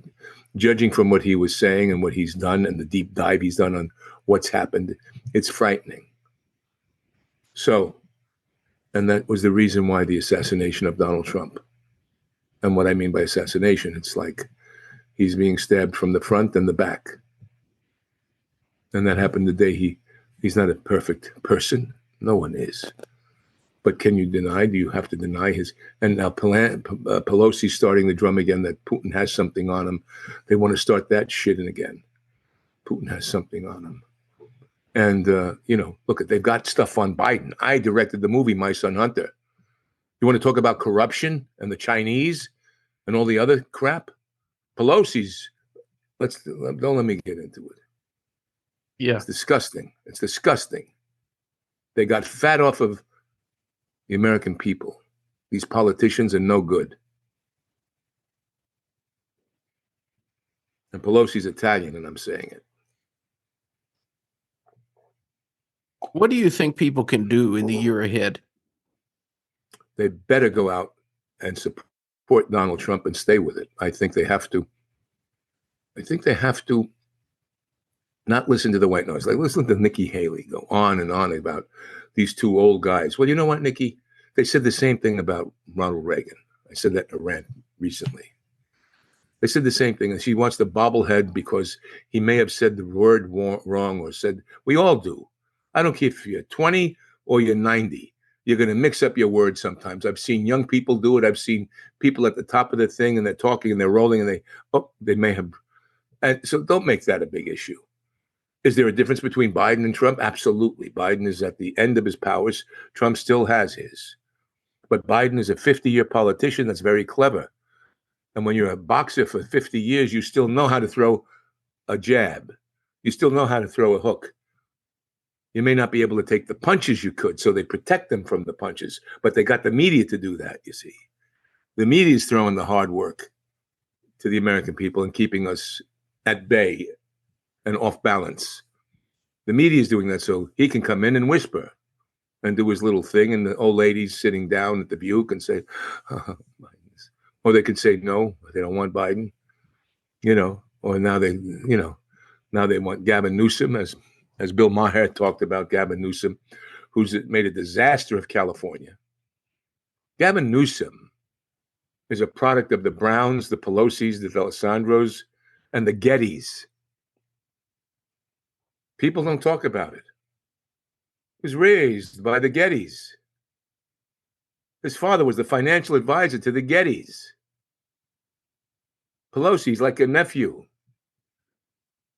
judging from what he was saying and what he's done and the deep dive he's done on what's happened, it's frightening. So, and that was the reason why the assassination of Donald Trump. And what I mean by assassination, it's like he's being stabbed from the front and the back. And that happened the day he's not a perfect person. No one is. But can you deny? Do you have to deny his? And now Pelosi's starting the drum again that Putin has something on him. They want to start that shitting again. Putin has something on him. And, look, they've got stuff on Biden. I directed the movie My Son Hunter. You want to talk about corruption and the Chinese and all the other crap? Pelosi's, don't let me get into it. Yeah. It's disgusting. It's disgusting. They got fat off of the American people. These politicians are no good. And Pelosi's Italian, and I'm saying it. What do you think people can do in the year ahead? They better go out and support Donald Trump and stay with it. I think they have to not listen to the white noise. Like, listen to Nikki Haley go on and on about these 2 old guys. Well, you know what, Nikki? They said the same thing about Ronald Reagan. I said that in a rant recently. They said the same thing. And she wants the bobblehead because he may have said the word wrong or said, we all do. I don't care if you're 20 or you're 90. You're going to mix up your words sometimes. I've seen young people do it. I've seen people at the top of the thing and they're talking and they're rolling and they may have. And so don't make that a big issue. Is there a difference between Biden and Trump? Absolutely. Biden is at the end of his powers. Trump still has his. But Biden is a 50-year politician that's very clever. And when you're a boxer for 50 years, you still know how to throw a jab. You still know how to throw a hook. You may not be able to take the punches you could, so they protect them from the punches. But they got the media to do that, you see. The media is throwing the hard work to the American people and keeping us at bay and off balance. The media is doing that so he can come in and whisper and do his little thing, and the old ladies sitting down at the Buick and say, oh, or they could say no, they don't want Biden, or now they want Gavin Newsom, as Bill Maher talked about Gavin Newsom, who's made a disaster of California. Gavin Newsom is a product of the Browns, the Pelosi's, the D'Alessandros, and the Gettys. People don't talk about it. He was raised by the Gettys. His father was the financial advisor to the Gettys. Pelosi's like a nephew.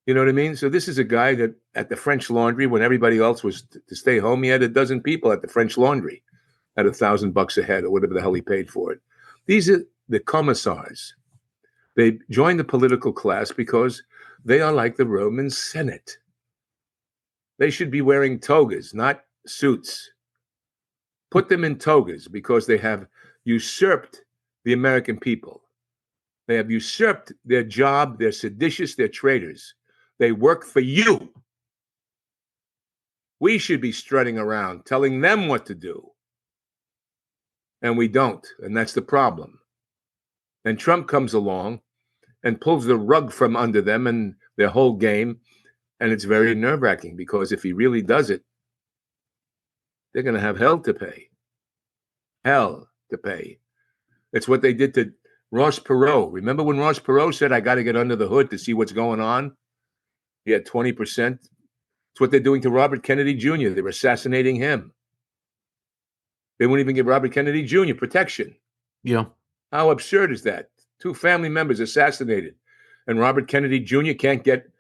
You know what I mean? So this is a guy that at the French Laundry, when everybody else was to stay home, he had a dozen people at the French Laundry at $1,000 a head or whatever the hell he paid for it. These are the commissars. They join the political class because they are like the Roman Senate. They should be wearing togas, not suits. Put them in togas because they have usurped the American people. They have usurped their job. They're seditious. They're traitors. They work for you. We should be strutting around telling them what to do. And we don't. And that's the problem. And Trump comes along and pulls the rug from under them and their whole game. And it's very nerve-wracking because if he really does it, they're going to have hell to pay. Hell to pay. It's what they did to Ross Perot. Remember when Ross Perot said, I got to get under the hood to see what's going on? He had 20%. It's what they're doing to Robert Kennedy Jr. They're assassinating him. They won't even give Robert Kennedy Jr. protection. Yeah. How absurd is that? 2 family members assassinated. And Robert Kennedy Jr. can't get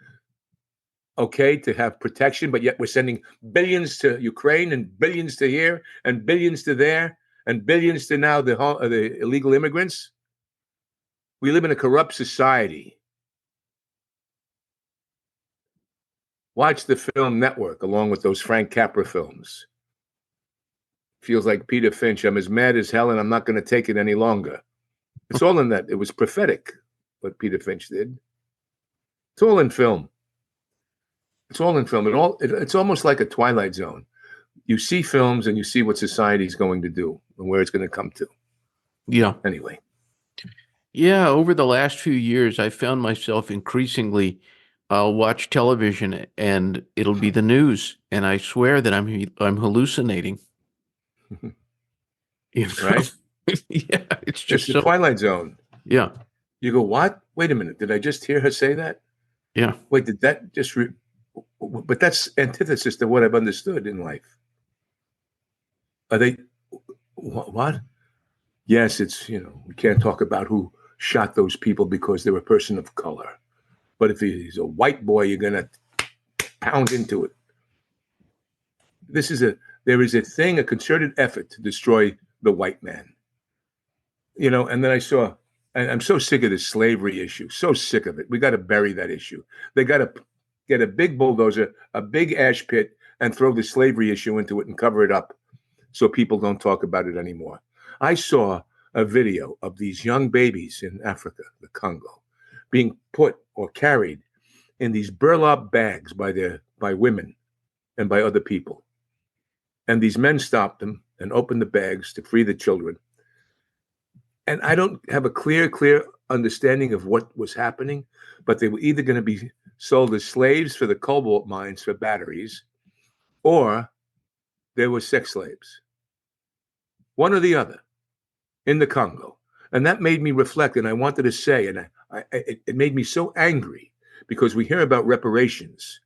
okay to have protection, but yet we're sending billions to Ukraine and billions to here and billions to there and billions to now the illegal immigrants. We live in a corrupt society. Watch the film Network along with those Frank Capra films. Feels like Peter Finch. I'm as mad as hell and I'm not going to take it any longer. It's all in that. It was prophetic what Peter Finch did. It's all in film. It's all in film. It's almost like a Twilight Zone. You see films and you see what society's going to do and where it's going to come to. Yeah. Anyway. Yeah, over the last few years, I found myself increasingly, I'll watch television and it'll be the news, and I swear that I'm hallucinating. Right? Yeah, it's just the Twilight Zone. Yeah. You go, what? Wait a minute. Did I just hear her say that? Yeah. Wait, did that just... But that's antithesis to what I've understood in life. Are they... What? Yes, it's, we can't talk about who shot those people because they're a person of color. But if he's a white boy, you're going to pound into it. There is a concerted effort to destroy the white man. And then I saw, and I'm so sick of this slavery issue, so sick of it. We got to bury that issue. They got to get a big bulldozer, a big ash pit, and throw the slavery issue into it and cover it up so people don't talk about it anymore. I saw a video of these young babies in Africa, the Congo, being put or carried in these burlap bags by women and by other people. And these men stopped them and opened the bags to free the children. And I don't have a clear understanding of what was happening, but they were either going to be sold as slaves for the cobalt mines for batteries, or they were sex slaves. One or the other in the Congo. And that made me reflect, and I wanted to say, and it made me so angry because we hear about reparations.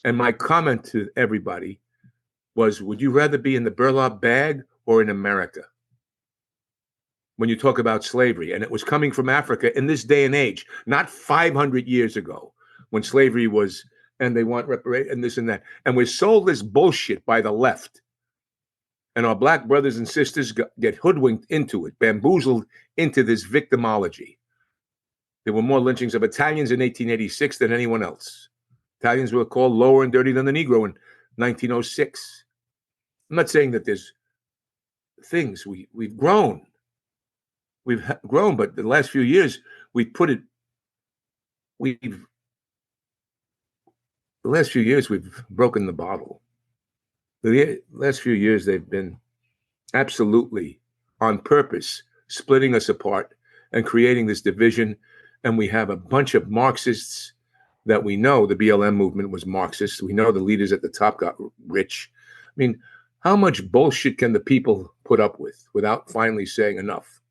And my comment to everybody was, would you rather be in the burlap bag or in America? When you talk about slavery, and it was coming from Africa in this day and age, not 500 years ago when slavery was, and they want reparation and this and that. And we're sold this bullshit by the left. And our black brothers and sisters get hoodwinked into it, bamboozled into this victimology. There were more lynchings of Italians in 1886 than anyone else. Italians were called lower and dirty than the Negro in 1906. I'm not saying that there's things we've grown. we've grown, but the last few years we've broken the bottle. The last few years they've been absolutely on purpose splitting us apart and creating this division. And we have a bunch of Marxists that we know the BLM movement was Marxist. We know the leaders at the top got rich. I mean, how much bullshit can the people put up with without finally saying enough?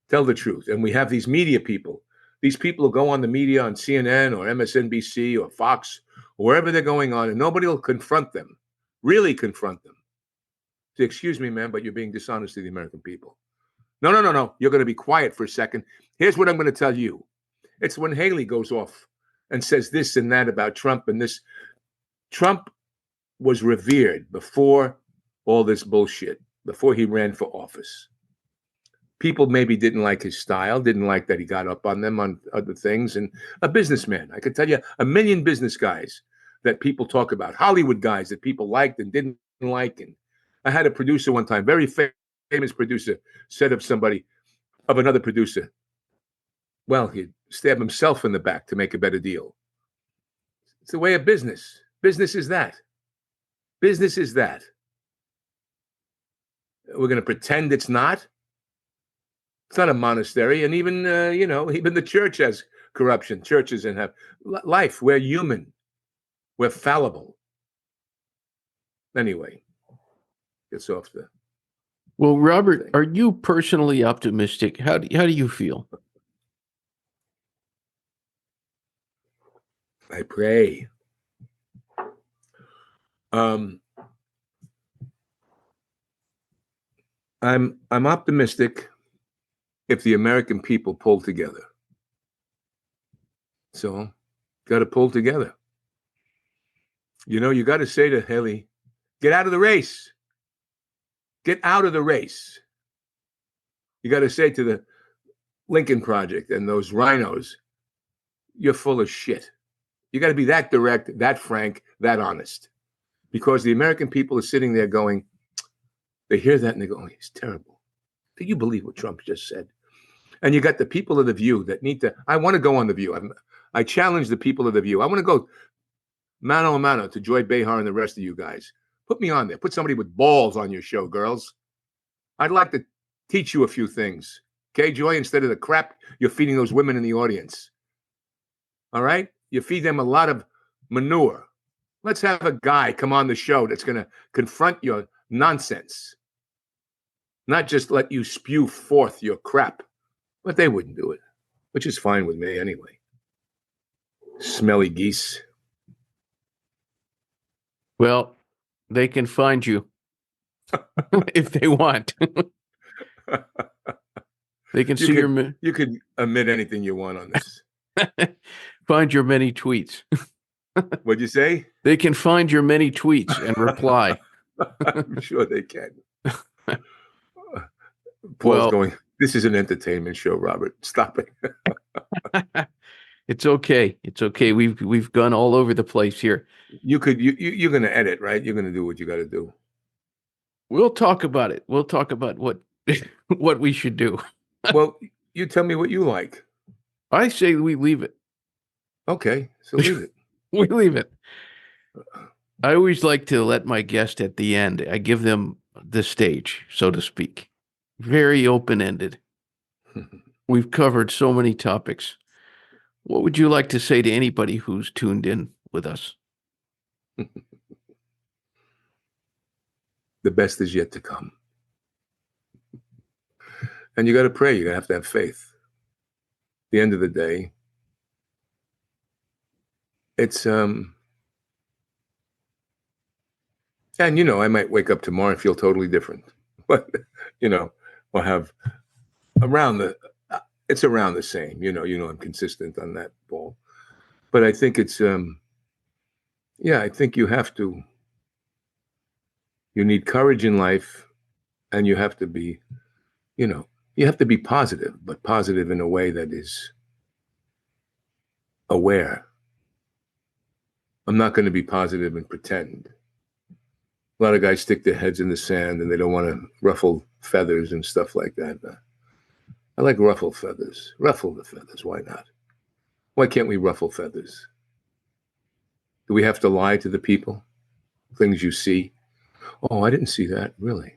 Tell the truth. And we have these media people. These people will go on the media on CNN or MSNBC or Fox, or wherever they're going on, and nobody will confront them, really confront them. Say, excuse me, man, but you're being dishonest to the American people. No. You're going to be quiet for a second. Here's what I'm going to tell you. It's when Haley goes off and says this and that about Trump and this. Trump was revered before all this bullshit, before he ran for office. People maybe didn't like his style, didn't like that he got up on them on other things. And a businessman, I could tell you a million business guys that people talk about, Hollywood guys that people liked and didn't like. And I had a producer one time, very famous producer, said of another producer, well, he'd stab himself in the back to make a better deal. It's the way of business. Business is that. Business is that. We're going to pretend it's not. It's not a monastery. And even, even the church has corruption. Churches and have life. We're human. We're fallible. Anyway, gets off the. Well, Robert, are you personally optimistic? How do you feel? I pray. I'm optimistic if the American people pull together. So, got to pull together. You got to say to Haley, get out of the race. Get out of the race. You got to say to the Lincoln Project and those rhinos, you're full of shit. You got to be that direct, that frank, that honest. Because the American people are sitting there going, they hear that and they go, oh, he's terrible. Do you believe what Trump just said? And you got the people of The View that need to, I want to go on The View. I challenge the people of The View. I want to go mano a mano to Joy Behar and the rest of you guys. Put me on there. Put somebody with balls on your show, girls. I'd like to teach you a few things. Okay, Joy, instead of the crap you're feeding those women in the audience. All right? You feed them a lot of manure. Let's have a guy come on the show that's going to confront your nonsense. Not just let you spew forth your crap. But they wouldn't do it, which is fine with me anyway. Smelly geese. Well, they can find you if they want. They can see your. You could admit anything you want on this. Find your many tweets. What'd you say? They can find your many tweets and reply. I'm sure they can. Paul's going, this is an entertainment show, Robert. Stop it. It's okay. It's okay. We've gone all over the place here. You're going to edit, right? You're going to do what you got to do. We'll talk about it. We'll talk about what we should do. Well, you tell me what you like. I say we leave it. Okay, so leave it. We leave it. I always like to let my guest at the end, I give them the stage, so to speak. Very open-ended. We've covered so many topics. What would you like to say to anybody who's tuned in with us? The best is yet to come. And you got to pray. You're going to have faith. At the end of the day, it's, and I might wake up tomorrow and feel totally different. But, or have it's around the same, I'm consistent on that ball. But I think it's, I think you need courage in life, and you have to be, you have to be positive, but positive in a way that is aware. I'm not going to be positive and pretend. A lot of guys stick their heads in the sand and they don't want to ruffle feathers and stuff like that. I like ruffle feathers. Ruffle the feathers. Why not? Why can't we ruffle feathers? Do we have to lie to the people? Things you see. Oh, I didn't see that. Really?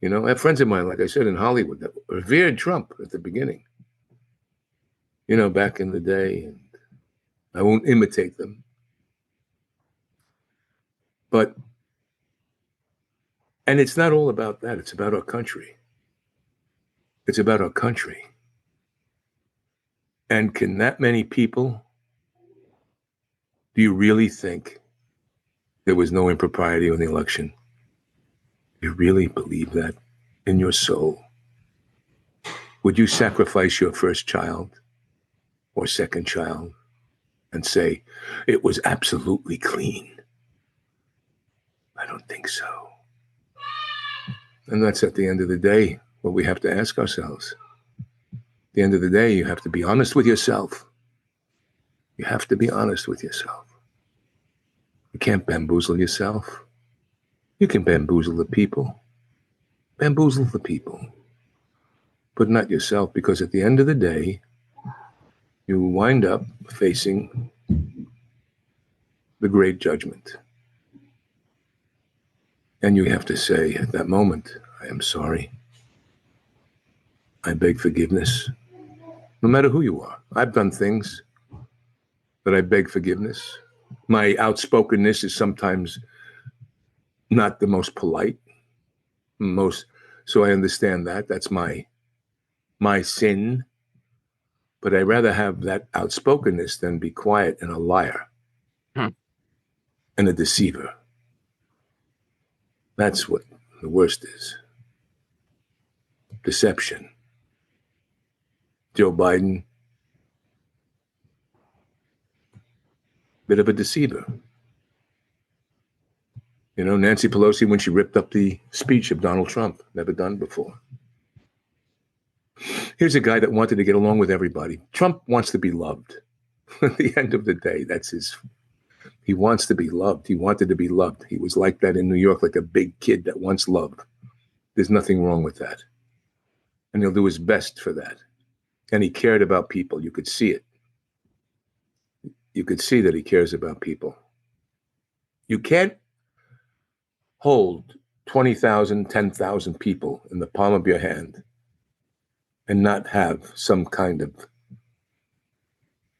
You know, I have friends of mine, like I said, in Hollywood that revered Trump at the beginning. You know, back in the day. And I won't imitate them. But, and it's not all about that. It's about our country. It's about our country. And can that many people, do you really think there was no impropriety in the election? Do you really believe that in your soul? Would you sacrifice your first child or second child and say it was absolutely clean? I don't think so. And that's at the end of the day what we have to ask ourselves. At the end of the day, you have to be honest with yourself. You have to be honest with yourself. You can't bamboozle yourself. You can bamboozle the people. Bamboozle the people. But not yourself, because at the end of the day, you wind up facing the great judgment. And you have to say at that moment, I am sorry. I beg forgiveness. No matter who you are. I've done things that I beg forgiveness. My outspokenness is sometimes not the most polite. So I understand that. That's my sin. But I'd rather have that outspokenness than be quiet and a liar and a deceiver. That's what the worst is. Deception. Joe Biden, bit of a deceiver. You know, Nancy Pelosi, when she ripped up the speech of Donald Trump, never done before. Here's a guy that wanted to get along with everybody. Trump wants to be loved. At the end of the day, he wants to be loved. He wanted to be loved. He was like that in New York, like a big kid that wants love. There's nothing wrong with that. And he'll do his best for that. And he cared about people. You could see it. You could see that he cares about people. You can't hold 20,000, 10,000 people in the palm of your hand and not have some kind of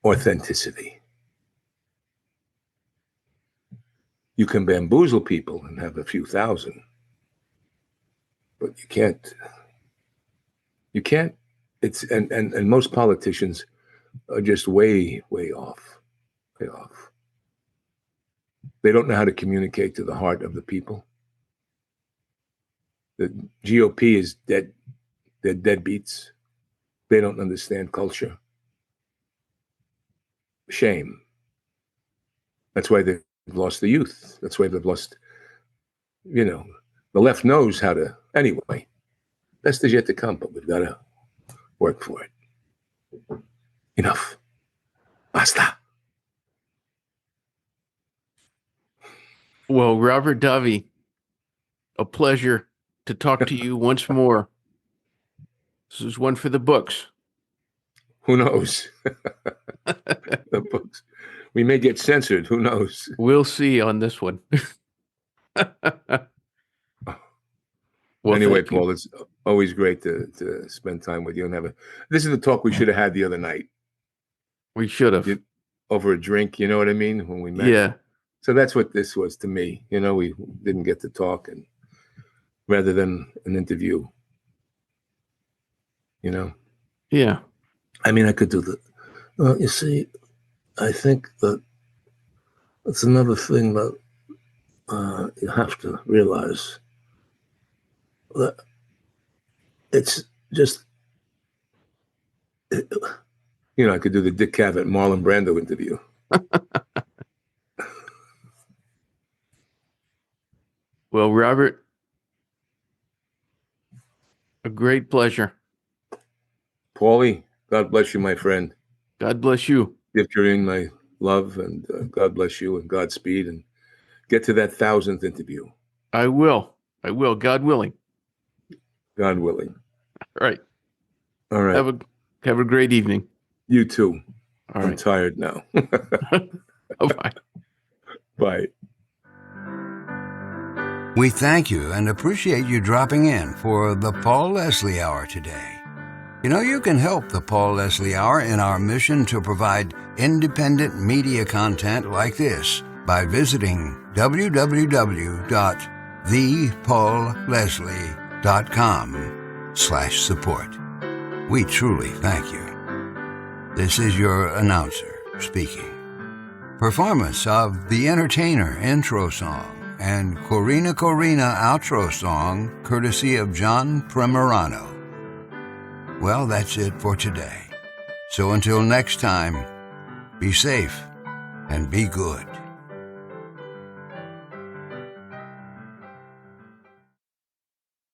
authenticity. You can bamboozle people and have a few thousand, but you can't, and most politicians are just way off. They don't know how to communicate to the heart of the people. The GOP is dead. They're deadbeats. They don't understand culture. Shame. That's why they've lost the youth. That's why they've lost, the left knows how to, anyway. Best is yet to come, but we've got to work for it. Enough. Basta. Well, Robert Davi, a pleasure to talk to you once more. This is one for the books. Who knows? The books. We may get censored. Who knows? We'll see on this one. Well, anyway, Paul, it's always great to spend time with you and this is the talk we should have had the other night. We should have. Over a drink, you know what I mean? When we met. Yeah. So that's what this was to me. We didn't get to talk, and rather than an interview. Yeah. I mean, I could do that. You see, I think that it's another thing that you have to realize that it's just, I could do the Dick Cavett, Marlon Brando interview. Well, Robert, a great pleasure. Paulie, God bless you, my friend. God bless you. Gift you in my love, and God bless you and Godspeed, and get to that 1,000th interview. I will. God willing. God willing. All right. All right. Have a great evening. You too. All I'm right. tired now. Bye. Bye. We thank you and appreciate you dropping in for the Paul Leslie Hour today. You know, you can help the Paul Leslie Hour in our mission to provide independent media content like this by visiting www.thepaulleslie.com/support. We truly thank you. This is your announcer speaking. Performance of The Entertainer intro song and Corina Corina outro song, courtesy of John Primorano. Well, that's it for today. So until next time, be safe and be good.